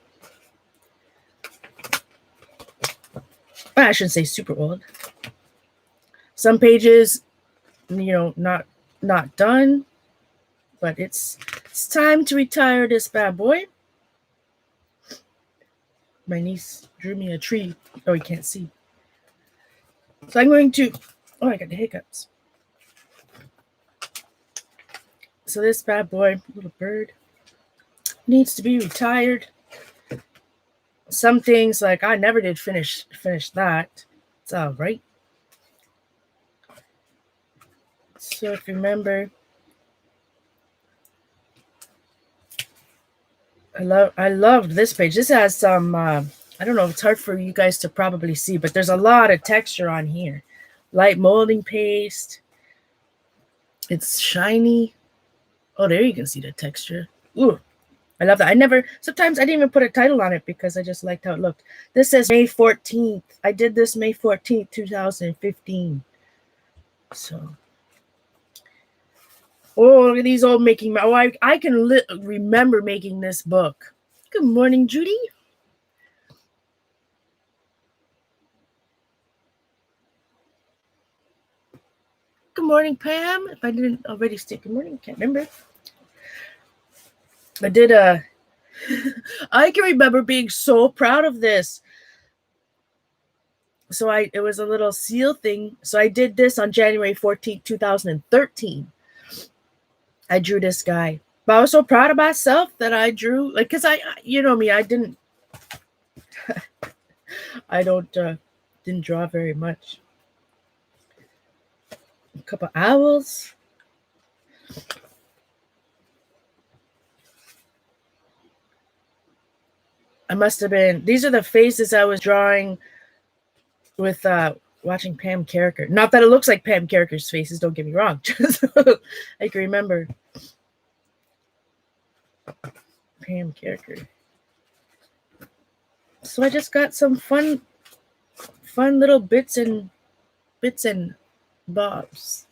I shouldn't say super old. Some pages, not done. But it's time to retire this bad boy. My niece drew me a tree. Oh, you can't see. So I'm going to... Oh, I got the hiccups. So this bad boy, little bird, needs to be retired. Some things, like, I never did finish that. It's all right. So if you remember... I loved this page. This has some, I don't know, it's hard for you guys to probably see, but there's a lot of texture on here. Light molding paste. It's shiny. Oh, there you can see the texture. Ooh, I love that. Sometimes I didn't even put a title on it because I just liked how it looked. This says May 14th. I did this May 14th, 2015. So... Oh, look at these old making. Oh, I can remember making this book. Good morning, Judy. Good morning, Pam. If I didn't already say good morning, I can't remember. I can remember being so proud of this. So it was a little seal thing. So I did this on January 14th, 2013. I drew this guy. But I was so proud of myself that I drew, like, because you know me, I didn't, I don't, didn't draw very much. A couple owls. I must have been, these are the faces I was drawing with watching Pam Carricker. Not that it looks like Pam Carricker's faces, don't get me wrong. Just I can remember Pam Carricker. So I just got some fun little bits and bobs.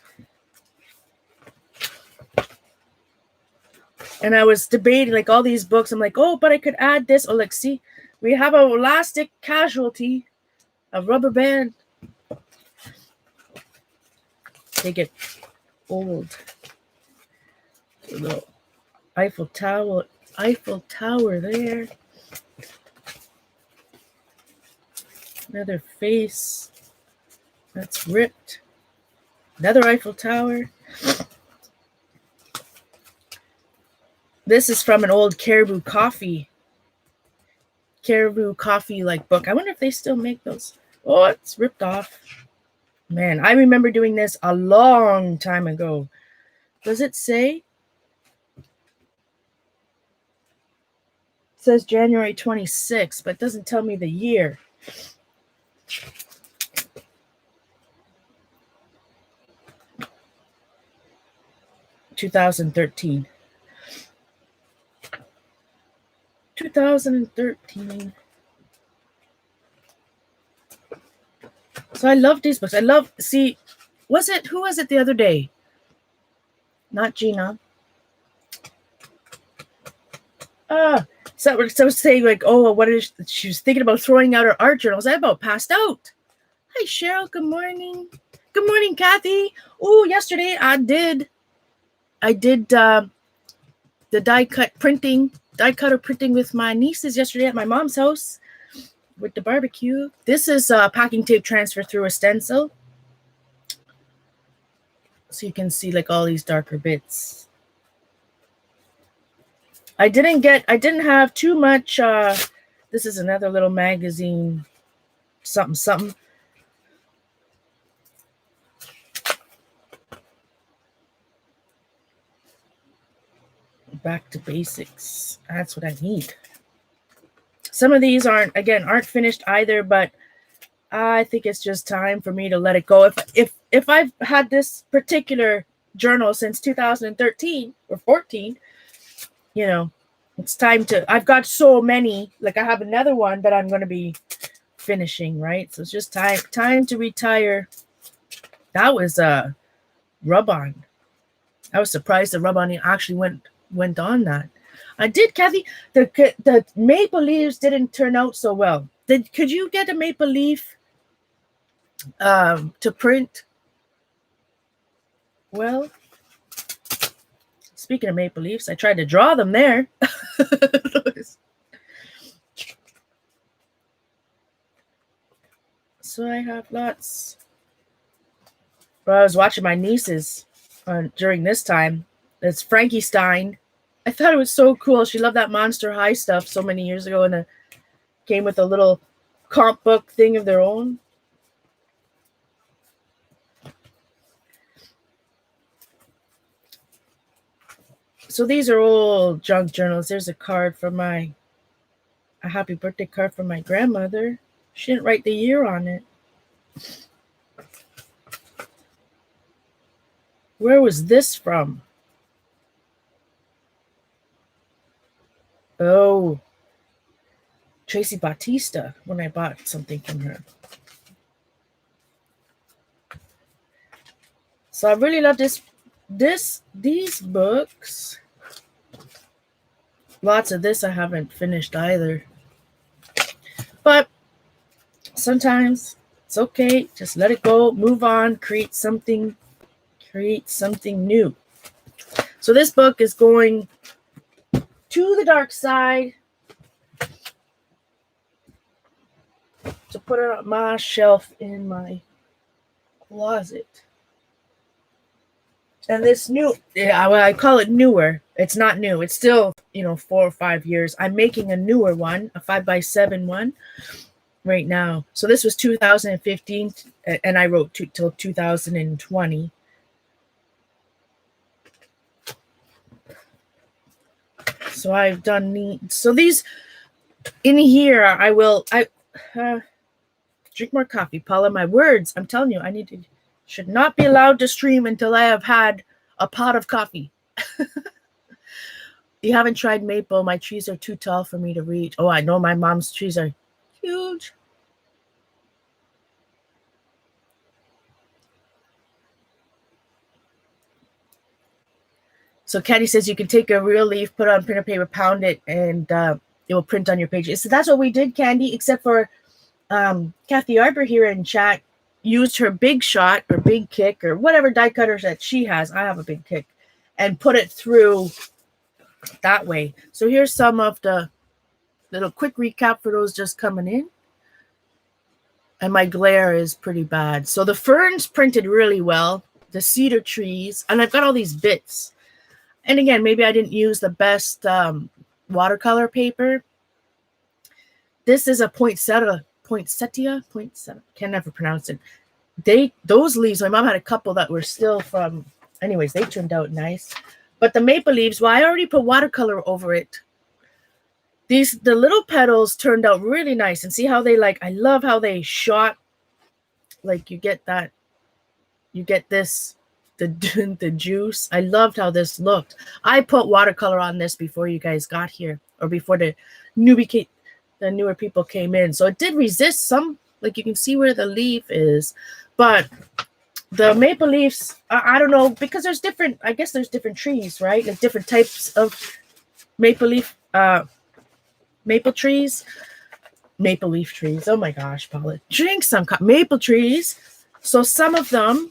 And I was debating like all these books. I'm like, oh, but I could add this. Oh, like, see, we have an elastic casualty, a rubber band. They get old. The Eiffel Tower there. Another face that's ripped. Another Eiffel Tower. This is from an old Caribou Coffee like book. I wonder if they still make those. Oh, it's ripped off. Man, I remember doing this a long time ago. Does it say? It says January 26th, but it doesn't tell me the year. (2013). 2013. So I love these books. Who was it the other day? Not Gina. So I was saying like, oh, she was thinking about throwing out her art journals. I about passed out. Hi, Cheryl. Good morning. Good morning, Kathy. Oh, yesterday I did the die cutter printing with my nieces yesterday at my mom's house with the barbecue. This is packing tape transfer through a stencil. So you can see like all these darker bits. I didn't have too much. This is another little magazine, something. Back to basics. That's what I need. Some of these aren't finished either, but I think it's just time for me to let it go. If I've had this particular journal since 2013 or 14, you know, it's time to. I've got so many. Like I have another one that I'm going to be finishing, right? So it's just time to retire. That was a rub-on. I was surprised the rub-on actually went on that. I did, Kathy. The maple leaves didn't turn out so well. Could you get a maple leaf to print? Well, speaking of maple leaves, I tried to draw them there. So I have lots. Well, I was watching my nieces during this time. It's Frankenstein. I thought it was so cool. She loved that Monster High stuff so many years ago, and it came with a little comp book thing of their own. So these are old junk journals. There's a happy birthday card from my grandmother. She didn't write the year on it. Where was this from? Oh, Tracy Bautista, when I bought something from her. So I really love these books. Lots of this I haven't finished either. But sometimes it's okay. Just let it go, move on, create something new. So this book is going to the dark side to put it on my shelf in my closet. And this I call it newer. It's not new. It's still, 4 or 5 years. I'm making a newer one, a 5x7 one right now. So this was 2015, and I wrote till 2020. So I've done so these in here. I drink more coffee, Paula. My words. I'm telling you, should not be allowed to stream until I have had a pot of coffee. You haven't tried maple. My trees are too tall for me to reach. Oh, I know my mom's trees are huge. So Caddy says you can take a real leaf, put it on printer paper, pound it, and it will print on your pages. So that's what we did, Candy, except for Kathy Arbor here in chat used her Big Shot or Big Kick or whatever die cutters that she has. I have a Big Kick, and put it through that way. So here's some of the little quick recap for those just coming in. And my glare is pretty bad. So the ferns printed really well, the cedar trees, and I've got all these bits. And again, maybe I didn't use the best watercolor paper. This is a poinsettia, can never pronounce it. Those leaves, my mom had a couple that were still from, anyways, they turned out nice. But the maple leaves, well, I already put watercolor over it. The little petals turned out really nice. And see how they I love how they shot. Like you get this, the juice. I loved how this looked. I put watercolor on this before you guys got here, or before the newer people came in. So it did resist some, like you can see where the leaf is. But the maple leaves, I don't know, because there's different trees, right? Like different types of maple leaf trees. Oh my gosh, Paula. Drink some maple trees. So some of them,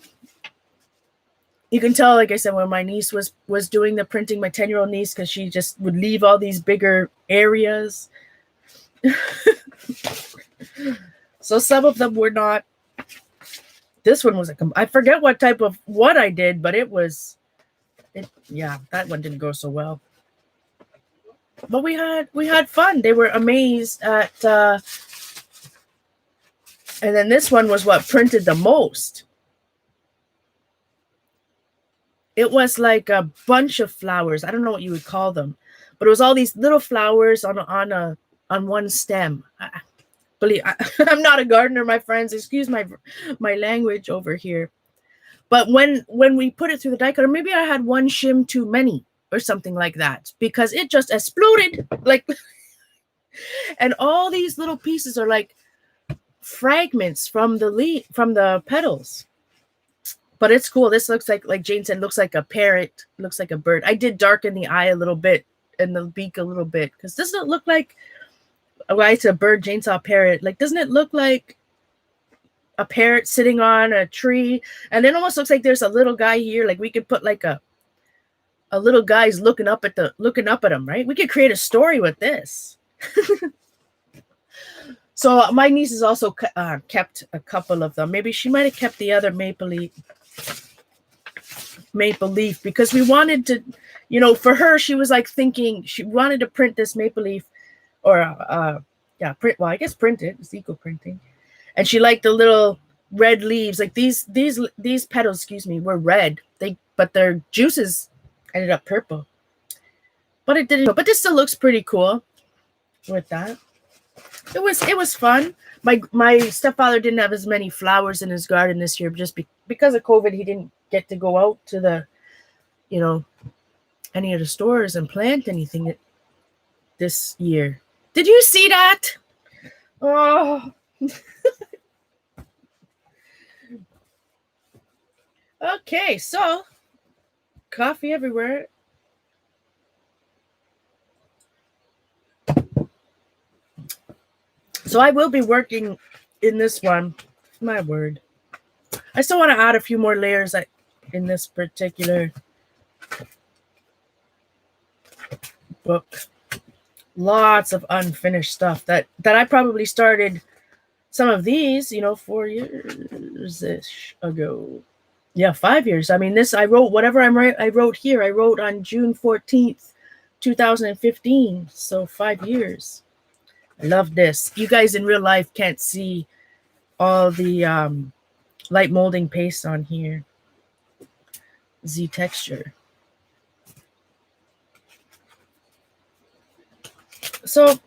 you can tell, like I said, when my niece was doing the printing, my 10-year-old niece, because she just would leave all these bigger areas. So some of them were not. This one was I forget what type of what I did, but that one didn't go so well. But we had fun. They were amazed at and then this one was what printed the most. It was like a bunch of flowers. I don't know what you would call them, but it was all these little flowers on one stem. I'm not a gardener, my friends. Excuse my language over here. But when we put it through the die cutter, maybe I had one shim too many or something like that, because it just exploded and all these little pieces are like fragments from the petals. But it's cool. This looks like Jane said, looks like a parrot, looks like a bird. I did darken the eye a little bit and the beak a little bit, because doesn't it look like, it's a bird? Jane saw a parrot. Like, doesn't it look like a parrot sitting on a tree? And it almost looks like there's a little guy here. Like we could put like a little guy's looking up at him, right? We could create a story with this. So my niece has also kept a couple of them. Maybe she might have kept the other maple leaf, because we wanted to, for her, she was like thinking she wanted to print this maple leaf, or print. Well, I guess print it. It's eco printing, and she liked the little red leaves. Like these petals, were red. But their juices ended up purple. But it didn't. But this still looks pretty cool with that. It was fun. My stepfather didn't have as many flowers in his garden this year, just because of COVID. He didn't get to go out to the, any of the stores and plant anything this year. Did you see that? Oh. Okay, so coffee everywhere. So I will be working in this one. My word. I still want to add a few more layers in this particular book. Lots of unfinished stuff that I probably started some of these, 4 years-ish ago. Yeah, 5 years. I mean, this, I wrote whatever I wrote here. I wrote on June 14th, 2015. So 5 years. I love this. You guys in real life can't see all the light molding paste on here. Z texture. So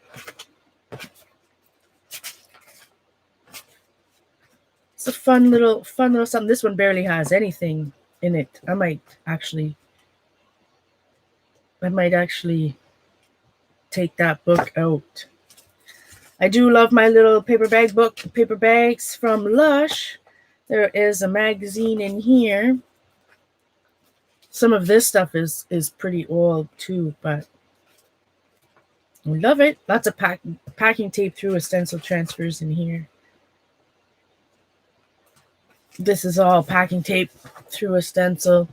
it's a fun little something. This one barely has anything in it. I might actually take that book out. I do love my little paper bags from Lush. There is a magazine in here. Some of this stuff is pretty old too, but I love it. Lots of packing tape through a stencil transfers in here. This is all packing tape through a stencil.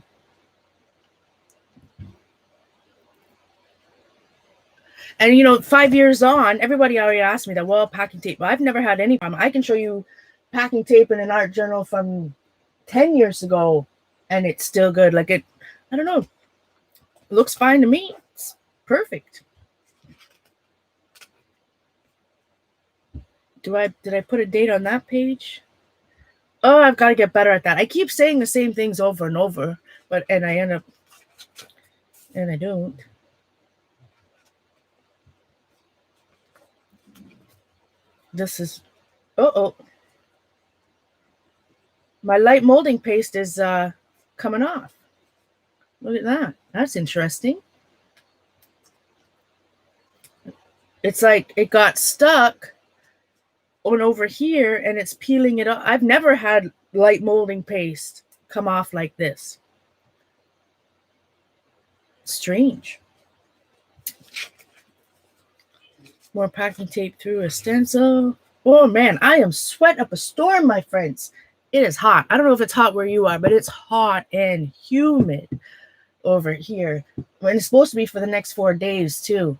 And, you know, 5 years on, everybody already asked me that, well, packing tape. Well, I've never had any problem. I can show you packing tape in an art journal from 10 years ago, and it's still good. Like, it, I don't know. It looks fine to me. It's perfect. Did I put a date on that page? Oh, I've got to get better at that. I keep saying the same things over and over, and I end up, and I don't. This is, oh. My light molding paste is coming off. Look at that. That's interesting. It's like it got stuck on over here and it's peeling it off. I've never had light molding paste come off like this. Strange. More packing tape through a stencil. Oh man, I am sweating up a storm, my friends. It is hot. I don't know if it's hot where you are, but it's hot and humid over here. And it's supposed to be for the next 4 days too.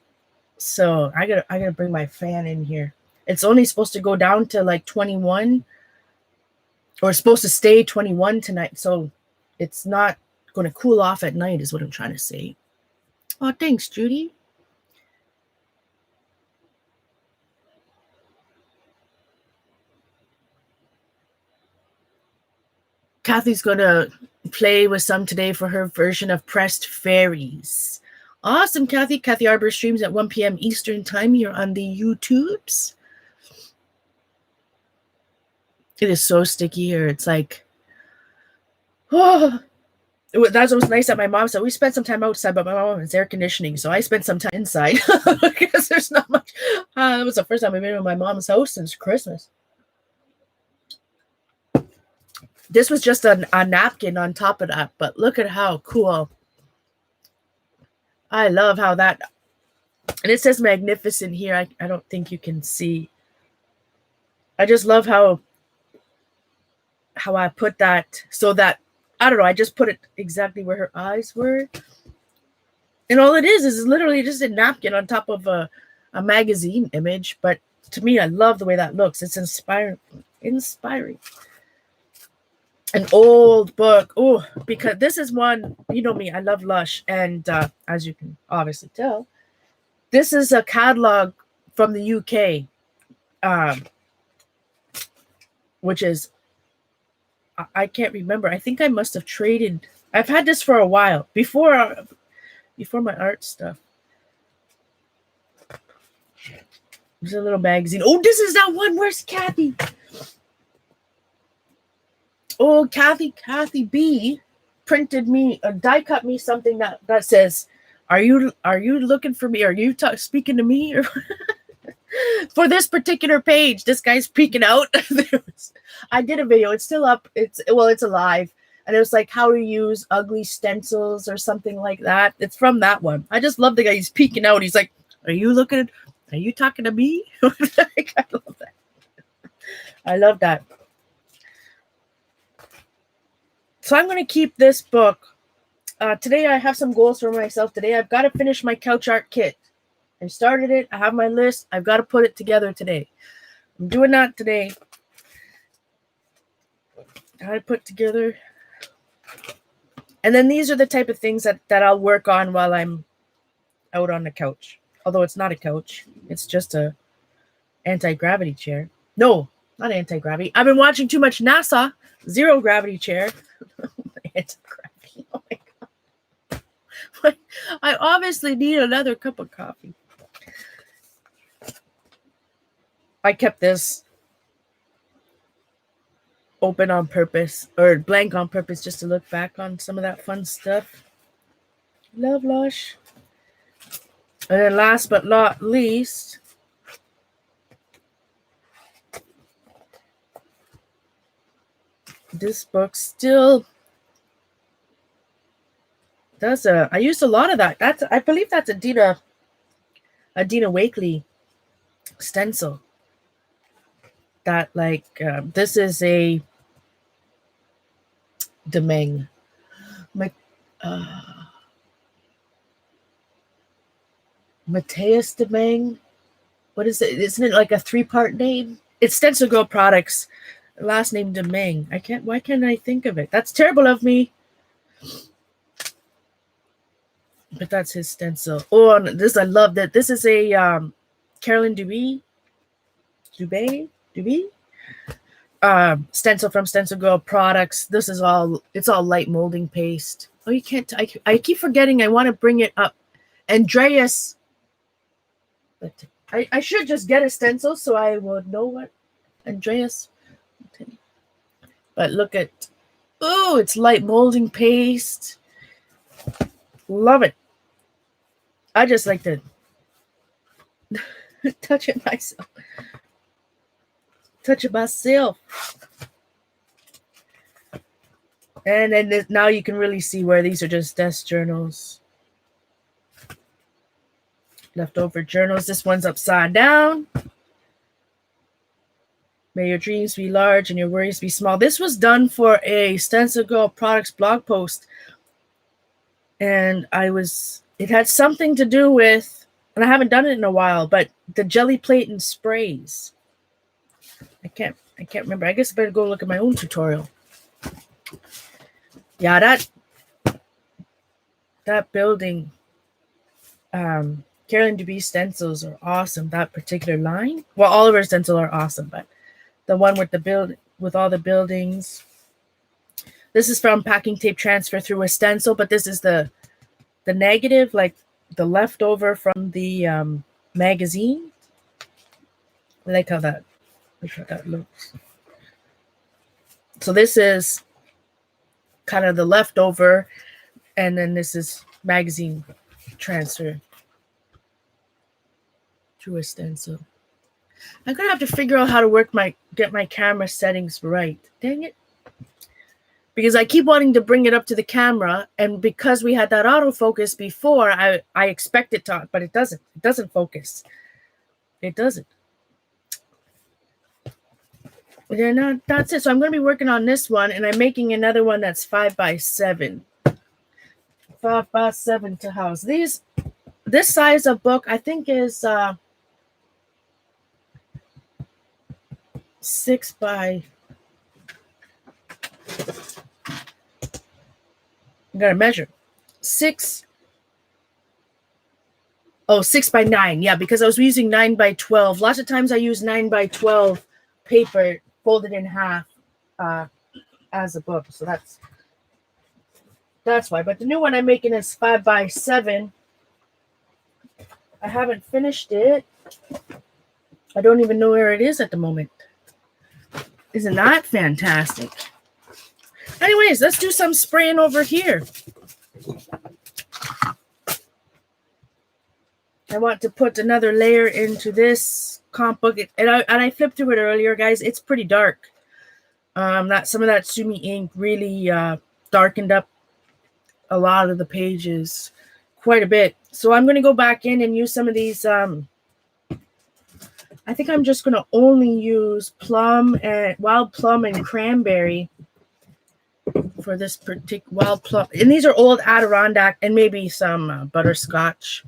So I gotta bring my fan in here. It's only supposed to go down to like 21, or it's supposed to stay 21 tonight. So it's not going to cool off at night is what I'm trying to say. Oh, thanks, Judy. Kathy's going to play with some today for her version of Pressed Fairies. Awesome, Kathy. Kathy Arbor streams at 1 p.m. Eastern time here on the YouTubes. It is so sticky here. It's like, oh, that's what was nice at my mom's. So we spent some time outside, but my mom has air conditioning, so I spent some time inside because there's not much. It was the first time I've been in my mom's house since Christmas. This was just a napkin on top of that, but look at how cool. I love how that, and it says magnificent here. I don't think you can see. I just love how I put that so that, I don't know, I just put it exactly where her eyes were. And all it is literally just a napkin on top of a magazine image. But to me, I love the way that looks. It's inspiring. An old book. Oh, because this is one, you know me, I love Lush. And as you can obviously tell, this is a catalog from the UK, which is, I can't remember. I think I must have traded. I've had this for a while before my art stuff. There's a little magazine. Oh, this is that one. Where's Kathy? Oh, Kathy B printed me, die cut me something that says, "Are you looking for me? Are you speaking to me?" Or for this particular page, this guy's peeking out. I did a video. It's still up. It's alive, and it was like how to use ugly stencils or something like that. It's from that one. I just love the guy. He's peeking out. He's like, "Are you talking to me?" I love that. I love that. So I'm going to keep this book. Today I have some goals for myself. Today I've got to finish my couch art kit. I started it. I have my list. I've got to put it together today. I'm doing that today. Got to put together And then these are the type of things that I'll work on while I'm out on the couch. Although it's not a couch. It's just a anti-gravity chair. No, not anti-gravity. I've been watching too much NASA. Zero gravity chair. Anti-gravity. Oh my God. I obviously need another cup of coffee. I kept this open on purpose, or blank on purpose, just to look back on some of that fun stuff. Love Lush. And then last but not least, this book still does I used a lot of that. I believe that's a Dina Wakley stencil. That this is a Demeng. Mateus Demeng. What is it? Isn't it like a 3-part name? It's Stencil Girl Products. Last name Demeng. Why can't I think of it? That's terrible of me. But that's his stencil. Oh, and this, I love that. This is a Carolyn Dubé stencil from Stencil Girl Products. This is it's all light molding paste. Oh, you can't. I keep forgetting. I want to bring it up. Andreas. But I should just get a stencil so I would know what Andreas. But look at. Oh, it's light molding paste. Love it. I just like to touch it myself. And then now you can really see where these are just desk journals. Leftover journals. This one's upside down. May your dreams be large and your worries be small. This was done for a Stencil Girl Products blog post. And it had something to do with, and I haven't done it in a while, but the jelly plate and sprays. I can't remember. I guess I better go look at my own tutorial. Yeah, that building, Carolyn Dubé stencils are awesome. That particular line. Well, all of her stencils are awesome, but the one with all the buildings. This is from Packing Tape Transfer Through a Stencil, but this is the negative, like the leftover from the magazine. I like how that looks. So this is kind of the leftover, and then this is magazine transfer through a stencil. I'm gonna have to figure out how to get my camera settings right. Dang it. Because I keep wanting to bring it up to the camera, and because we had that autofocus before, I expect it to, but it doesn't. It doesn't focus. It doesn't. And that's it. So I'm going to be working on this one, and I'm making another one that's 5x7. 5x7 to house. This size of book, I think, is 6 by. I'm going to measure 6 by 9. Yeah, because I was using 9 by 12. Lots of times I use 9 by 12 paper folded in half as a book. So that's why. But the new one I'm making is 5 by 7. I haven't finished it. I don't even know where it is at the moment. Isn't that fantastic? Anyways, let's do some spraying over here. I want to put another layer into this comp book. And I flipped through it earlier, guys. It's pretty dark. Some of that Sumi ink really darkened up a lot of the pages quite a bit. So I'm going to go back in and use some of these. I think I'm just going to only use wild plum and cranberry for this particular wild plum. And these are old Adirondack and maybe some butterscotch.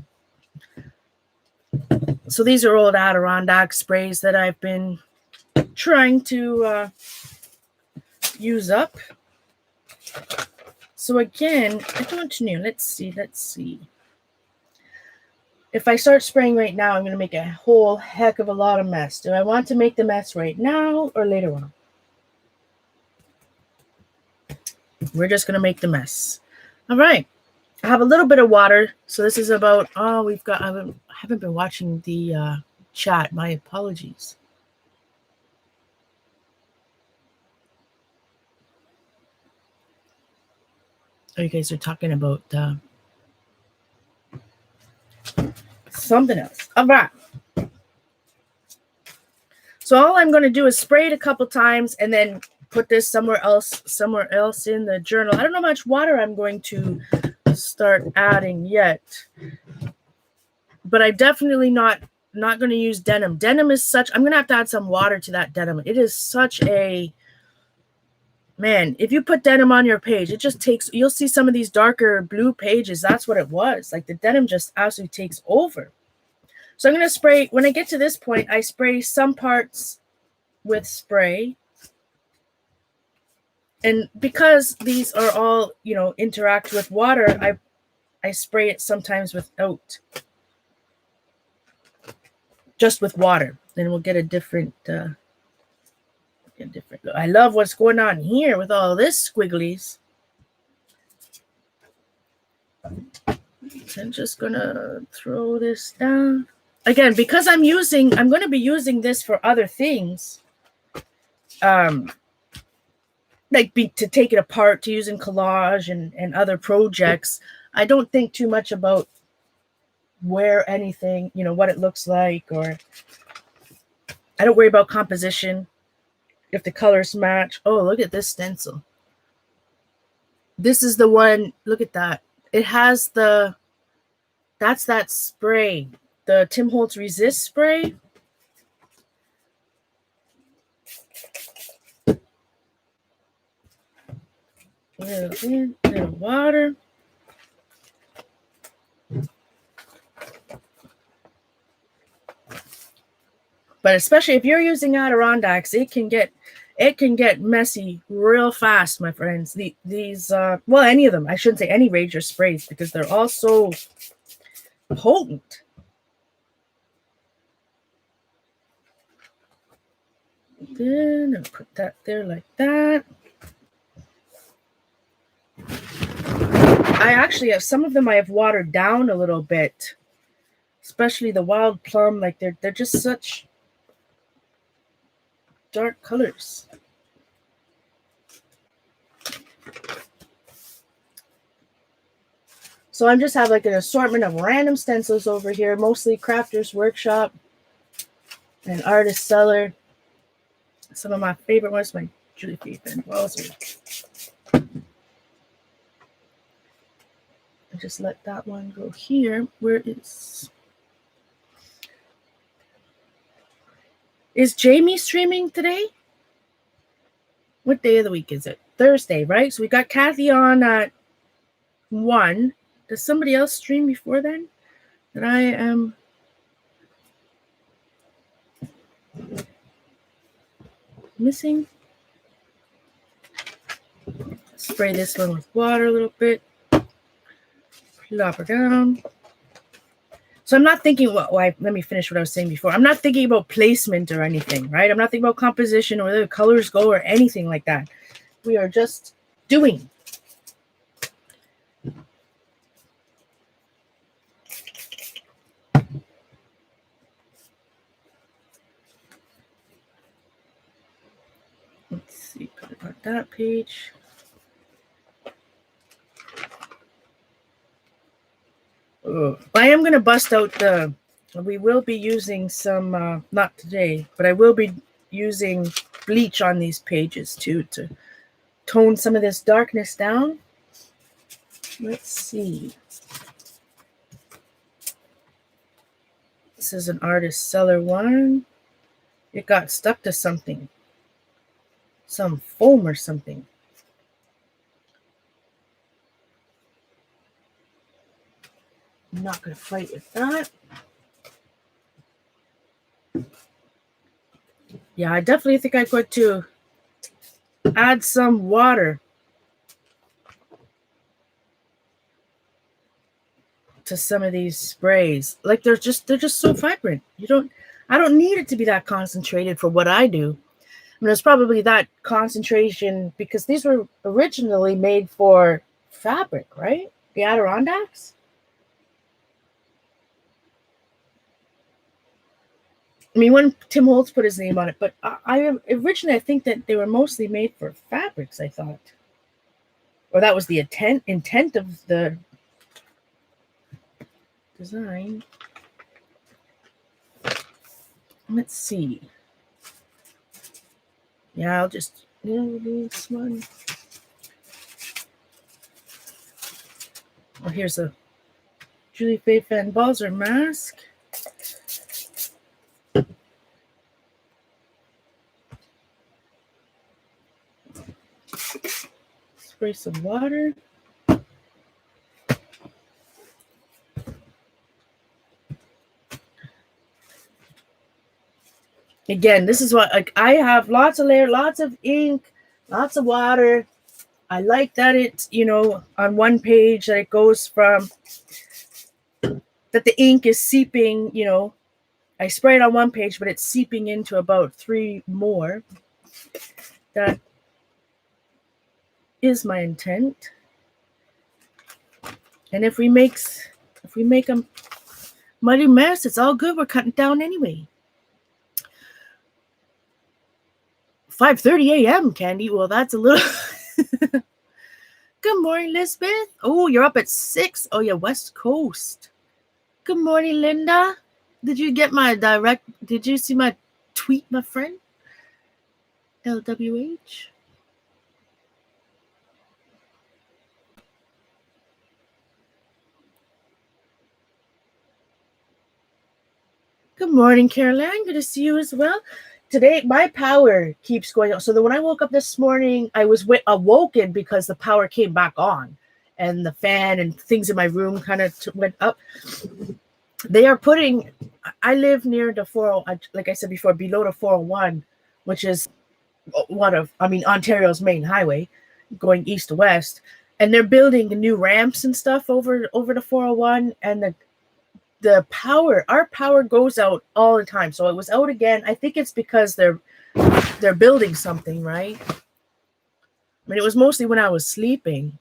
So these are old Adirondack sprays that I've been trying to use up. So again, I don't know. Let's see. If I start spraying right now, I'm going to make a whole heck of a lot of mess. Do I want to make the mess right now or later on? We're just going to make the mess. All right. I have a little bit of water. So this is about, I haven't been watching the chat. My apologies. Oh, you guys are talking about something else. All right. So all I'm going to do is spray it a couple times and then put this somewhere else in the journal. I don't know how much water I'm going to start adding yet, but I'm definitely not going to use denim. Denim is such, I'm going to have to add some water to that denim. It is such a, man, if you put denim on your page, it just takes, you'll see some of these darker blue pages. That's what it was. Like the denim just absolutely takes over. So I'm going to spray, when I get to this point, I spray some parts with spray. And because these are all, interact with water, I spray it sometimes without, just with water. Then we'll get a different, look. I love what's going on here with all this squigglies. So I'm just gonna throw this down. Again, because I'm going to be using this for other things. Like to take it apart, to use in collage and other projects. I don't think too much about where anything, what it looks like, or I don't worry about composition. If the colors match. Oh, look at this stencil. This is the one, look at that. It has that's that spray, the Tim Holtz Resist spray. Little water. But especially if you're using Adirondacks, it can get messy real fast, my friends. These well, any of them. I shouldn't say any Ranger sprays because they're all so potent. Then I'll put that there like that. I actually have some of them I have watered down a little bit, especially the Wild Plum. Like they're just such dark colors. So I just have like an assortment of random stencils over here, mostly Crafters Workshop and Artist Seller. Some of my favorite ones, my Julie Faith and Walzer. I just let that one go here. Where is Jamie streaming today? What day of the week is it? Thursday, right? So we got Kathy on at 1. Does somebody else stream before then? That I am missing. Spray this one with water a little bit. Plop her down. So I'm not thinking, let me finish what I was saying before. I'm not thinking about placement or anything, right? I'm not thinking about composition or where the colors go or anything like that. We are just doing. Let's see, put it on that page. I am going to bust out we will be using some, not today, but I will be using bleach on these pages too to tone some of this darkness down. Let's see. This is an Artist Seller one. It got stuck to something. Some foam or something. I'm not going to fight with that. Yeah, I definitely think I'm going to add some water to some of these sprays. Like they're just so vibrant. I don't need it to be that concentrated for what I do. I mean, it's probably that concentration because these were originally made for fabric, right? The Adirondacks. I mean, when Tim Holtz put his name on it, but I originally I think that they were mostly made for fabrics. I thought, or that was the intent of the design. Let's see. Yeah, I'll just this one. Oh, here's a Julie Faye Van Balzer mask. Spray some water. Again, this is what like I have lots of layer, lots of ink, lots of water. I like that it's, on one page that it goes from that the ink is seeping, I spray it on one page, but it's seeping into about 3 more. That is my intent. And if we make a muddy mess, it's all good. We're cutting down anyway. 5:30 a.m. Candy. Well, that's a little. Good morning, Lisbeth. Oh, you're up at 6. Oh, yeah, West Coast. Good morning, Linda. Did you see my tweet, my friend? LWH. Good morning, Caroline. Good to see you as well. Today, my power keeps going out. So when I woke up this morning, I was awoken because the power came back on and the fan and things in my room kind of went up. They are I live near the 40, like I said before, below the 401, which is Ontario's main highway going east to west. And they're building new ramps and stuff over the 401, and the power, our power goes out all the time. So it was out again. I think it's because they're building something, right? I mean, it was mostly when I was sleeping.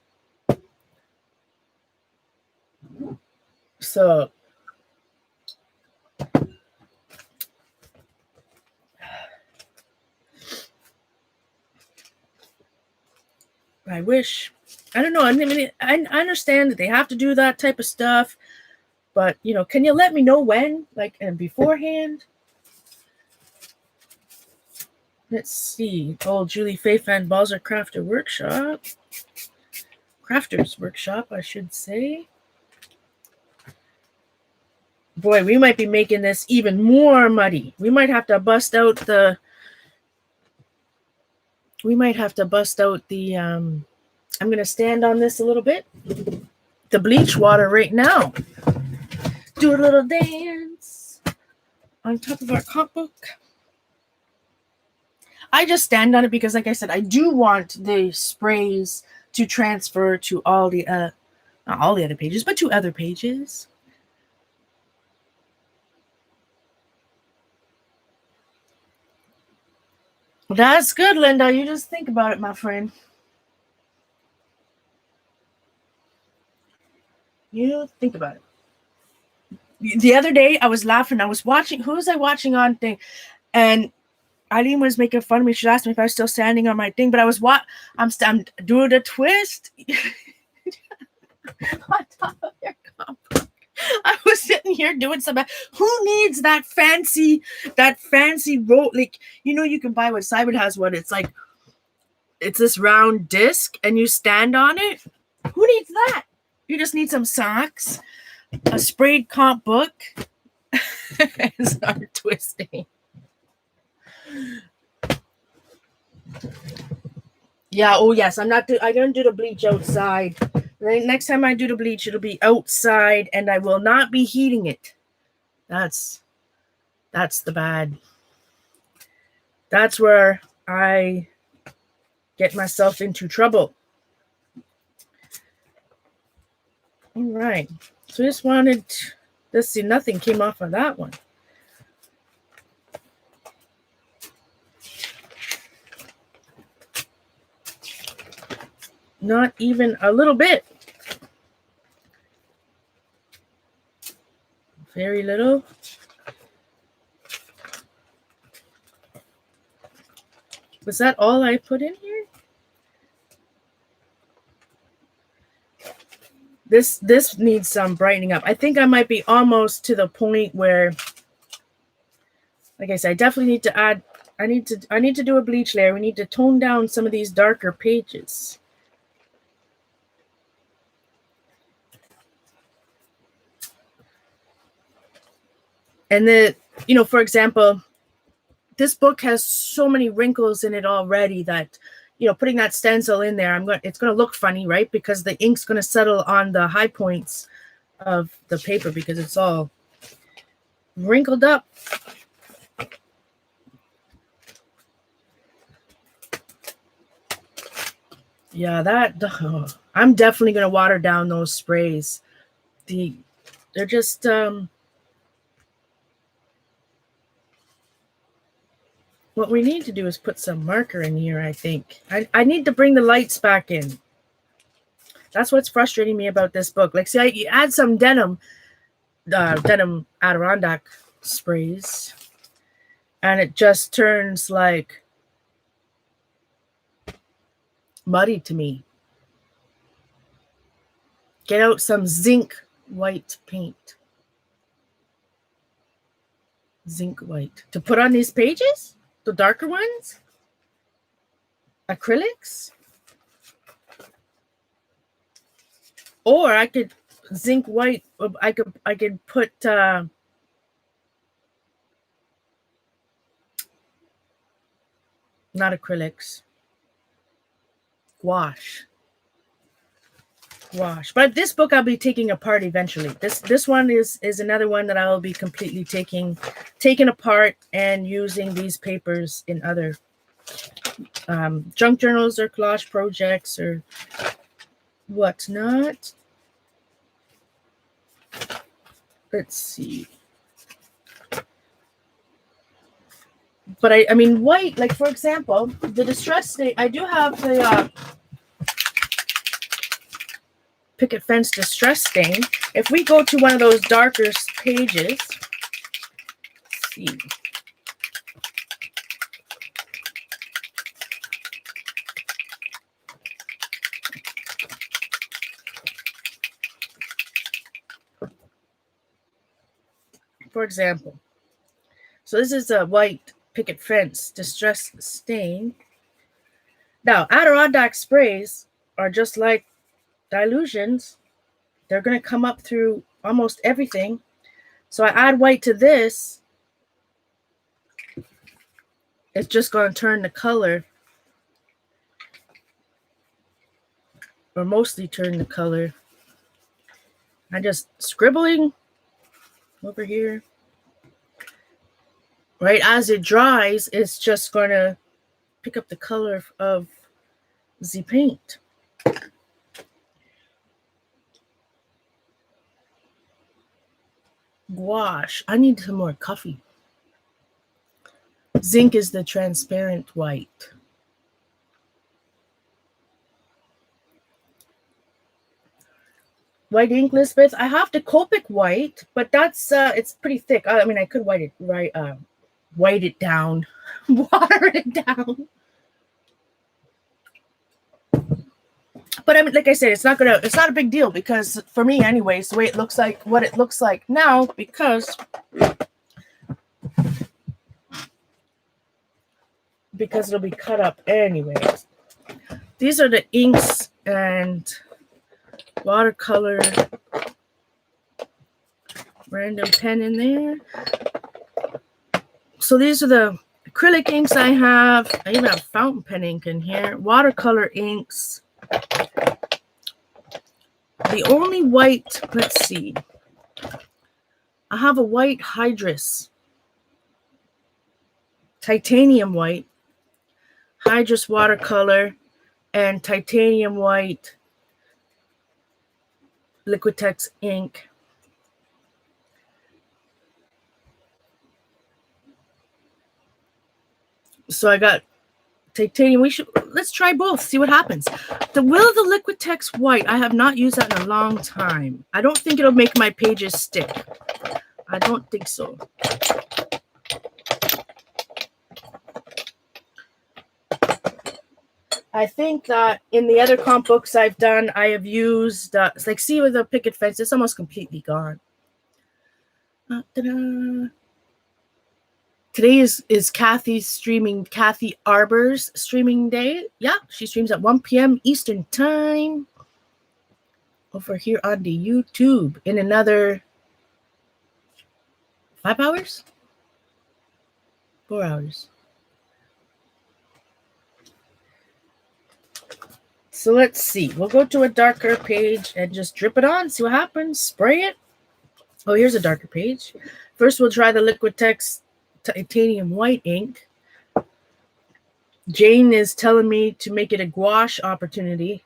So I don't know. I mean, I understand that they have to do that type of stuff. But, can you let me know when, and beforehand? Let's see. Oh, Julie Faye Van Balzer Crafters Workshop, I should say. Boy, we might be making this even more muddy. We might have to bust out the... I'm going to stand on this a little bit. The bleach water right now. Do a little dance on top of our comp book. I just stand on it because, like I said, I do want the sprays to transfer to all the, not all the other pages, but to other pages. That's good, Linda. You just think about it, my friend. You think about it. The other day, I was laughing. I was watching. Who was I watching on thing? And Eileen was making fun of me. She asked me if I was still standing on my thing, but I'm doing a twist on top of your comp. I was sitting here doing something. Who needs that fancy roll? Like, you can buy what Simon has one. It's like, it's this round disc and you stand on it. Who needs that? You just need some socks, a sprayed comp book, and start twisting. Yeah. Oh yes. I don't do the bleach outside. Next time I do the bleach, it'll be outside, and I will not be heating it. That's the bad. That's where I get myself into trouble. All right. So I just wanted, let's see, nothing came off of that one. Not even a little bit. Very little. Was that all I put in here? This needs some brightening up. I think I might be almost to the point where, like I said, I definitely need to add, I need to do a bleach layer. We need to tone down some of these darker pages. And for example, this book has so many wrinkles in it already that, putting that stencil in there, it's going to look funny, right? Because the ink's going to settle on the high points of the paper because it's all wrinkled up. Yeah, I'm definitely going to water down those sprays. They're just, what we need to do is put some marker in here, I think. I need to bring the lights back in. That's what's frustrating me about this book. Like, see, you add some denim Adirondack sprays, and it just turns like muddy to me. Get out some zinc white paint. Zinc white. To put on these pages? The darker ones? Acrylics? Or I could zinc white. I could put not acrylics. Gouache. But this book I'll be taking apart eventually. This one is another one that I will be completely taking apart and using these papers in other junk journals or collage projects or whatnot. Let's see. But I mean white, like for example, the Distress Stain. I do have the Picket Fence Distress Stain. If we go to one of those darker pages, let's see. For example, so this is a white Picket Fence Distress Stain. Now, Adirondack sprays are just like Dylusions. They're going to come up through almost everything. So I add white to this. It's just going to turn the color, or mostly turn the color. I'm just scribbling over here. Right as it dries, it's just going to pick up the color of the paint. Gouache. I need some more coffee. Zinc is the transparent white. White ink, Lisbeth. I have the Copic white, but that's it's pretty thick. I mean, I could white it down, water it down. But I mean, like I said, it's not a big deal because for me, anyways, the way it looks like, what it looks like now, because it'll be cut up anyways. These are the inks and watercolor, random pen in there. So these are the acrylic inks I have. I even have fountain pen ink in here. Watercolor inks. The only white, let's see. I have a white Hydrus. Titanium white. Hydrus watercolor and titanium white Liquitex ink. So I got titanium. Let's try both, see what happens. The Will of the Liquitex White, I have not used that in a long time. I don't think it'll make my pages stick. I don't think so. I think that in the other comp books I've done, I have used, it's like, see with the picket fence, it's almost completely gone. Today is Kathy Arbor's streaming day. Yeah, she streams at 1 p.m. Eastern time over here on the YouTube in another 5 hours? 4 hours. So let's see. We'll go to a darker page and just drip it on, see what happens. Spray it. Oh, here's a darker page. First, we'll try the Liquitex Titanium White ink. Jane is telling me to make it a gouache opportunity.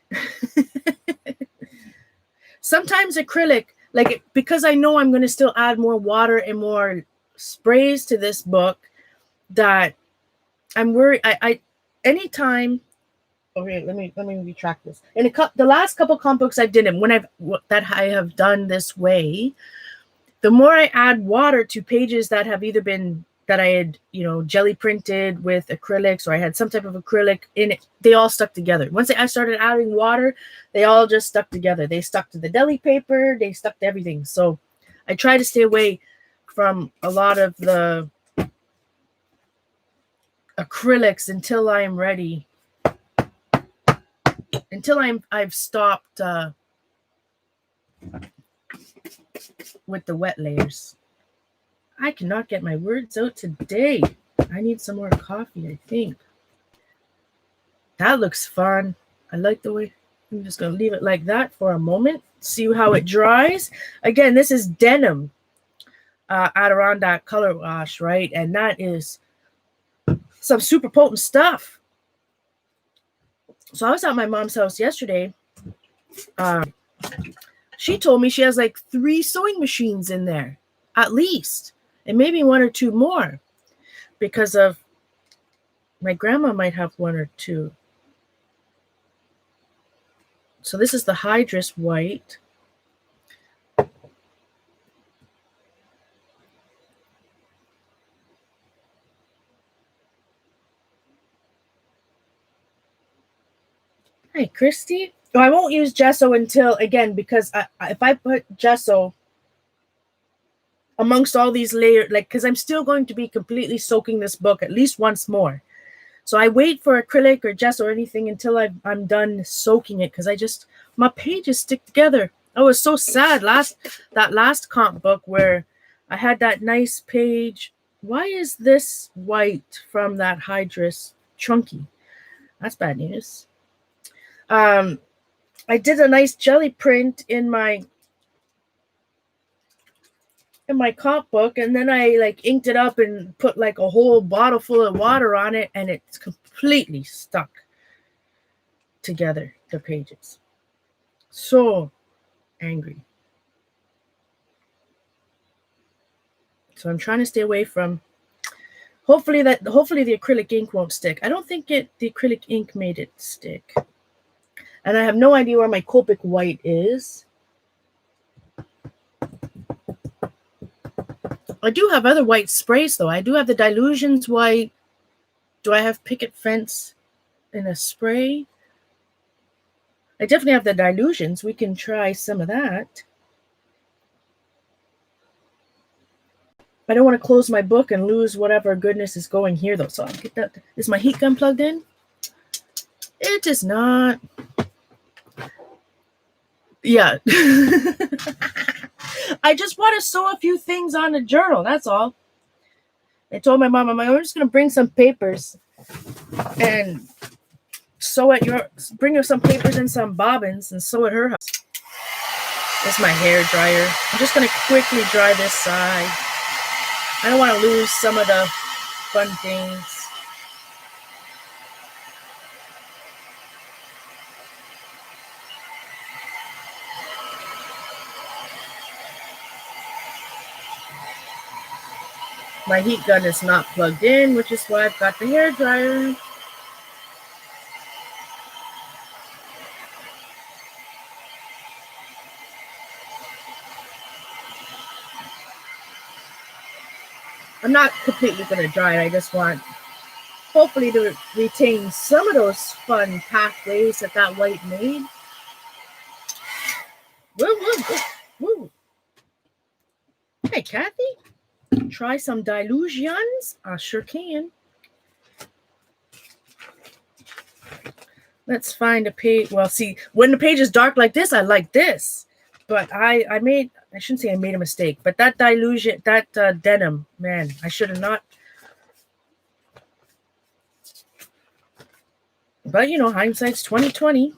Sometimes acrylic, like, because I know I'm going to still add more water and more sprays to this book, that I'm worried. Anytime. Okay, let me retract this. In the last couple comp books I've done, that I have done this way, the more I add water to pages that have either been that I had, jelly printed with acrylics, or I had some type of acrylic in it, they all stuck together. Once I started adding water, they all just stuck together. They stuck to the deli paper, they stuck to everything. So I try to stay away from a lot of the acrylics until I am ready. Until I've stopped with the wet layers. I cannot get my words out today. I need some more coffee, I think. That looks fun. I like the way. I'm just going to leave it like that for a moment. See how it dries. Again, this is Denim Adirondack Color Wash, right? And that is some super potent stuff. So I was at my mom's house yesterday. She told me she has like 3 sewing machines in there, at least. And maybe 1 or 2 more, because of my grandma might have 1 or 2. So this is the Hydrus White. Hi, Christy. Oh, I won't use gesso until, again, because if I put gesso amongst all these layers, like, because I'm still going to be completely soaking this book at least once more. So I wait for acrylic or gesso or anything until I'm done soaking it, because my pages stick together. I was so sad that last comp book where I had that nice page. Why is this white from that Hydrus chunky? That's bad news. I did a nice jelly print in my comp book, and then I like inked it up and put like a whole bottle full of water on it, and it's completely stuck together, the pages. So angry. So I'm trying to stay away from, hopefully the acrylic ink won't stick. I don't think the acrylic ink made it stick. And I have no idea where my Copic white is. I do have other white sprays, though. I do have the Dylusions white. Do I have Picket Fence in a spray? I definitely have the Dylusions. We can try some of that. I don't want to close my book and lose whatever goodness is going here, though. So I'll get that. Is my heat gun plugged in? It is not. Yeah. I just want to sew a few things on the journal. That's all. I told my mom, I'm just going to bring some papers and sew at bring her some papers and some bobbins and sew at her house. This is my hair dryer. I'm just going to quickly dry this side. I don't want to lose some of the fun things. My heat gun is not plugged in, which is why I've got the hair dryer. I'm not completely going to dry it. I just want, hopefully, to retain some of those fun pathways that white made. Woo, woo, woo, woo. Hey, Kathy, try some dilutions? I sure can. Let's find a page. Well, see, when the page is dark like this, I like this. But I shouldn't say I made a mistake, but that dilution, that denim, man, I should have not. But, you know, hindsight's 2020.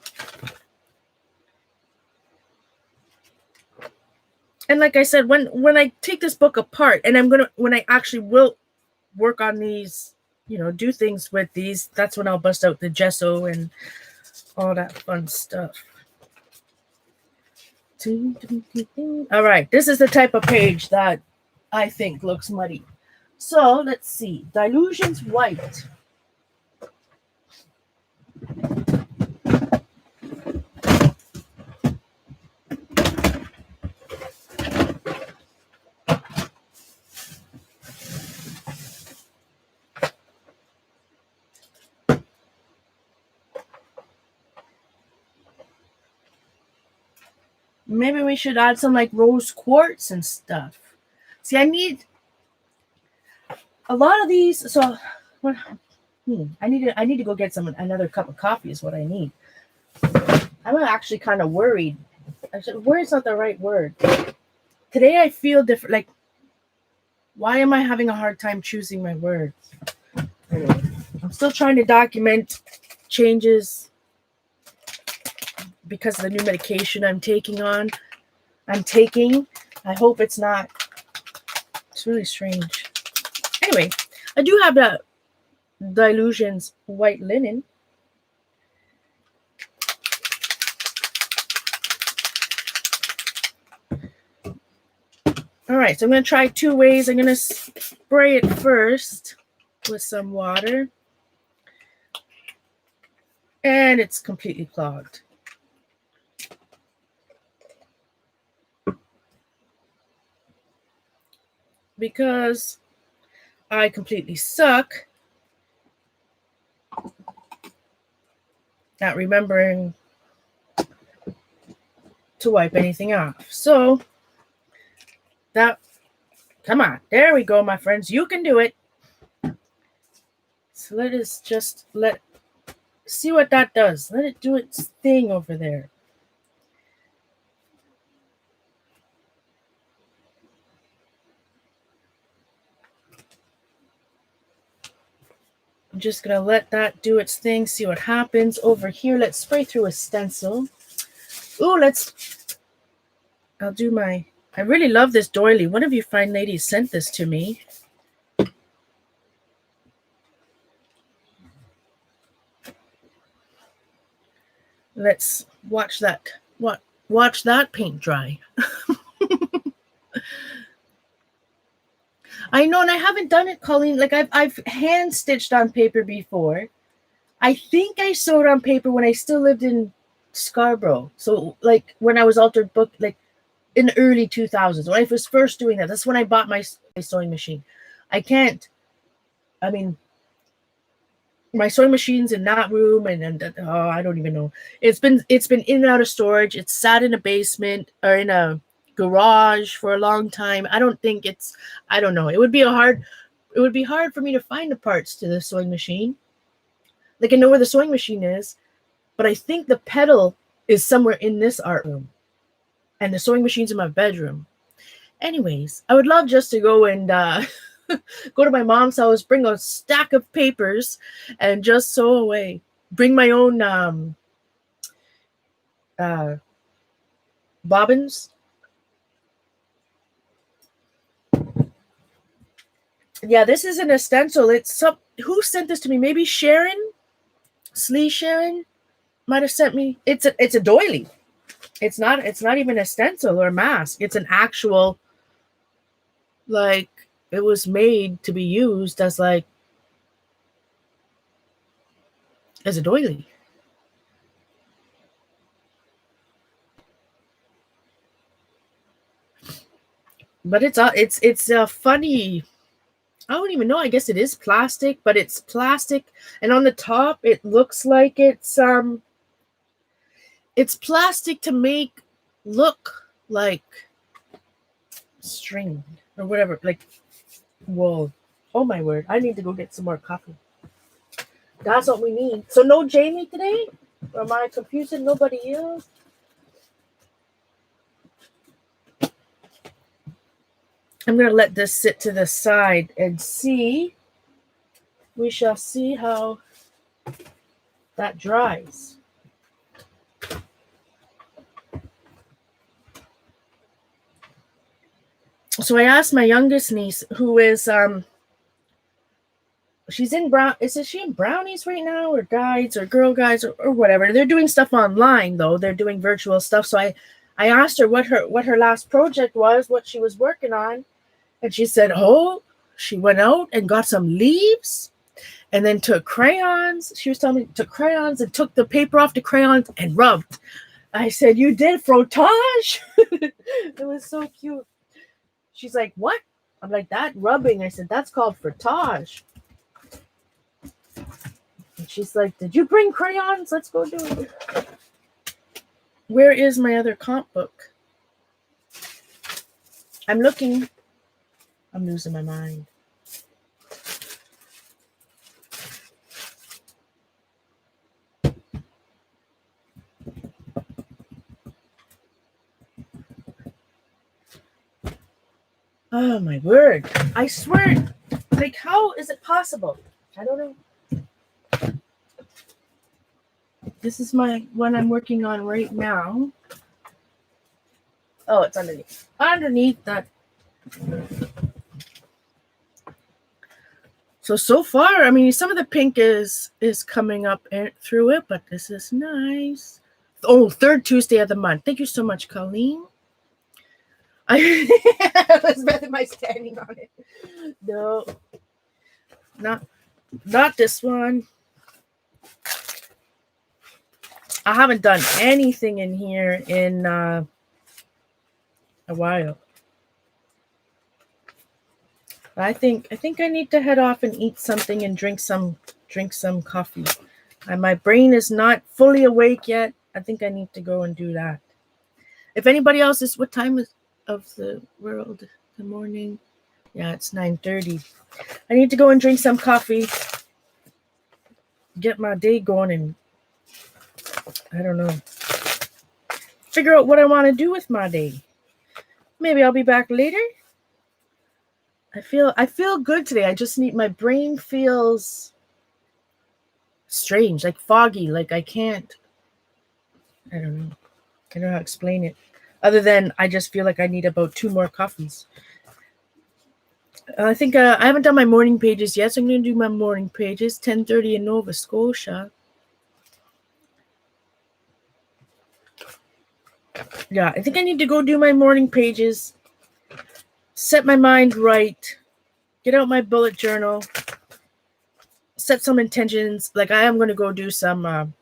And like I said, when I take this book apart, and when I actually will work on these, you know, do things with these, that's when I'll bust out the gesso and all that fun stuff. All right, this is the type of page that I think looks muddy. So let's see, Dilutions White. Maybe we should add some like rose quartz and stuff. See, I need a lot of these. So I need to go get another cup of coffee is what I need. I'm actually kind of worried. Actually, worried's not the right word. Today I feel different. Like, why am I having a hard time choosing my words? Anyway, I'm still trying to document changes because of the new medication I'm taking. I hope it's not. It's really strange. Anyway, I do have the Dilutions White Linen. All right, so I'm going to try two ways. I'm going to spray it first with some water. And it's completely clogged. Because I completely suck at remembering to wipe anything off. So come on, there we go, my friends. You can do it. So let us just see what that does. Let it do its thing over there. I'm just going to let that do its thing, see what happens. Over here, let's spray through a stencil. Ooh, I really love this doily. One of you fine ladies sent this to me. Let's watch that paint dry. I know, and I haven't done it, Colleen. Like I've hand stitched on paper before. I think I sewed on paper when I still lived in Scarborough. So like when I was altered book, like in the early 2000s, when I was first doing that, that's when I bought my sewing machine. My sewing machine's in that room, and I don't even know. It's been in and out of storage. It's sat in a basement or in a garage for a long time. I don't know. It would be hard for me to find the parts to the sewing machine. Like, I know where the sewing machine is, but I think the pedal is somewhere in this art room, and the sewing machine's in my bedroom. Anyways, I would love just to go and go to my mom's house, bring a stack of papers, and just sew away. Bring my own bobbins. Yeah, this isn't a stencil. Who sent this to me? Maybe Sharon? Slee Sharon might have sent me. It's a doily. It's not even a stencil or a mask. It's an actual, like, It was made to be used as like as a doily. But it's a funny. I don't even know. I guess it is plastic, but it's plastic, and on the top it looks like it's plastic to make look like string or whatever, like wool. Oh my word! I need to go get some more coffee. That's what we need. So no Jamie today? Or am I confusing nobody else? I'm going to let this sit to the side and see. We shall see how that dries. So I asked my youngest niece, who is she's in she in brownies right now, or guides, or girl guides, or whatever. They're doing stuff online though. They're doing virtual stuff. So I asked her what her last project was, what she was working on, and she said, "Oh, she went out and got some leaves, and then took crayons." She was telling me took crayons and took the paper off the crayons and rubbed. I said, "You did frottage?" It was so cute. She's like, "What?" I'm like, "That rubbing." I said, "That's called frottage." And she's like, "Did you bring crayons? Let's go do it." Where is my other comp book? I'm looking. I'm losing my mind. Oh my word. I swear. Like, how is it possible? I don't know. This is my one I'm working on right now. Oh, it's underneath. Underneath that. So far, I mean, some of the pink is coming up through it, but this is nice. Oh, third Tuesday of the month. Thank you so much, Colleen. I was better my standing on it. No, not this one. I haven't done anything in here in a while. I think I need to head off and eat something and drink some coffee. And my brain is not fully awake yet. I think I need to go and do that. If anybody else is, what time is of the world? The morning? Yeah, it's 9:30. I need to go and drink some coffee, get my day going, and I don't know, figure out what I want to do with my day. Maybe I'll be back later. I feel good today. I just need, my brain feels strange, like foggy, like I don't know. I don't know how to explain it. Other than I just feel like I need about 2 more coffees. I think I haven't done my morning pages yet, so I'm going to do my morning pages. 10:30 in Nova Scotia. Yeah, I think I need to go do my morning pages, set my mind right, get out my bullet journal, set some intentions. Like, I am going to go do some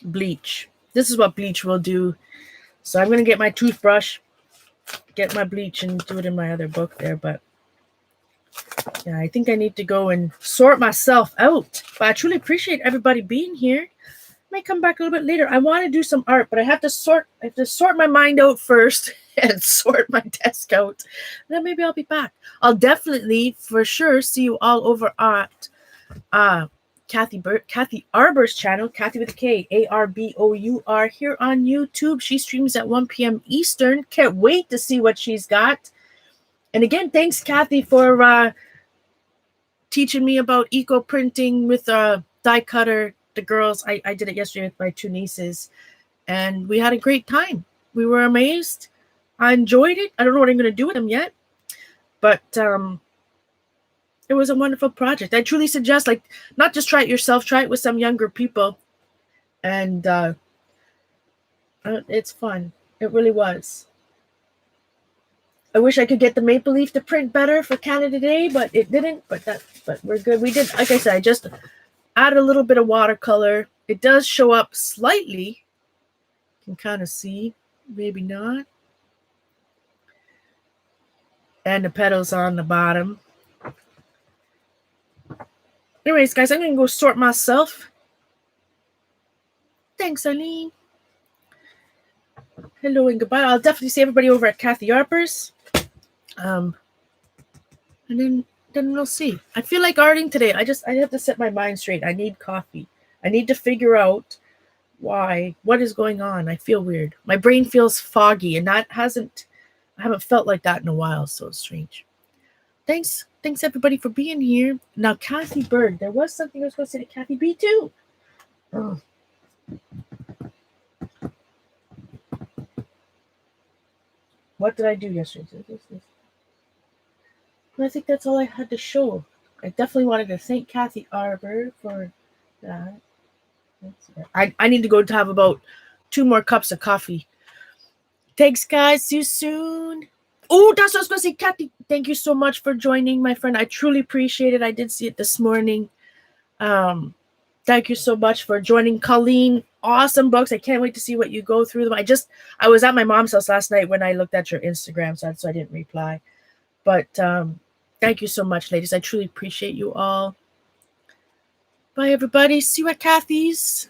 bleach. This is what bleach will do. So I'm going to get my toothbrush, get my bleach, and do it in my other book there. But yeah, I think I need to go and sort myself out. But I truly appreciate everybody being here. I might come back a little bit later. I want to do some art, but I have to sort my mind out first and sort my desk out. Then maybe I'll be back. I'll definitely, for sure, see you all over at Kathy Arbour's channel, Kathy with a K, ARBOUR, here on YouTube. She streams at 1 p.m. Eastern. Can't wait to see what she's got. And again, thanks, Kathy, for teaching me about eco printing with a die cutter. The girls, I did it yesterday with my 2 nieces, and we had a great time. We were amazed. I enjoyed it. I don't know what I'm going to do with them yet, but it was a wonderful project. I truly suggest, like, not just try it yourself, try it with some younger people, and it's fun. It really was. I wish I could get the Maple Leaf to print better for Canada Day, but it didn't. But we're good. We did, like I said, I just added a little bit of watercolor. It does show up slightly. You can kind of see, maybe not. And the petals on the bottom. Anyways, guys, I'm going to go sort myself. Thanks, Eileen. Hello and goodbye. I'll definitely see everybody over at Kathy Harper's. And then we'll see. I feel like arting today. I have to set my mind straight. I need coffee. I need to figure out what is going on. I feel weird. My brain feels foggy, and I haven't felt like that in a while, so it's strange. Thanks everybody for being here. Now, Kathy Berg, there was something I was going to say to Kathy B too. Oh. What did I do yesterday? I think that's all I had to show. I definitely wanted to thank Kathy Arbor for that. I need to go to have about 2 more cups of coffee. Thanks, guys. See you soon. Oh, that's what I was going to say. Kathy, thank you so much for joining, my friend. I truly appreciate it. I did see it this morning. Thank you so much for joining. Colleen, awesome books. I can't wait to see what you go through them. I was at my mom's house last night when I looked at your Instagram, so I didn't reply. But thank you so much, ladies. I truly appreciate you all. Bye, everybody. See you at Kathy's.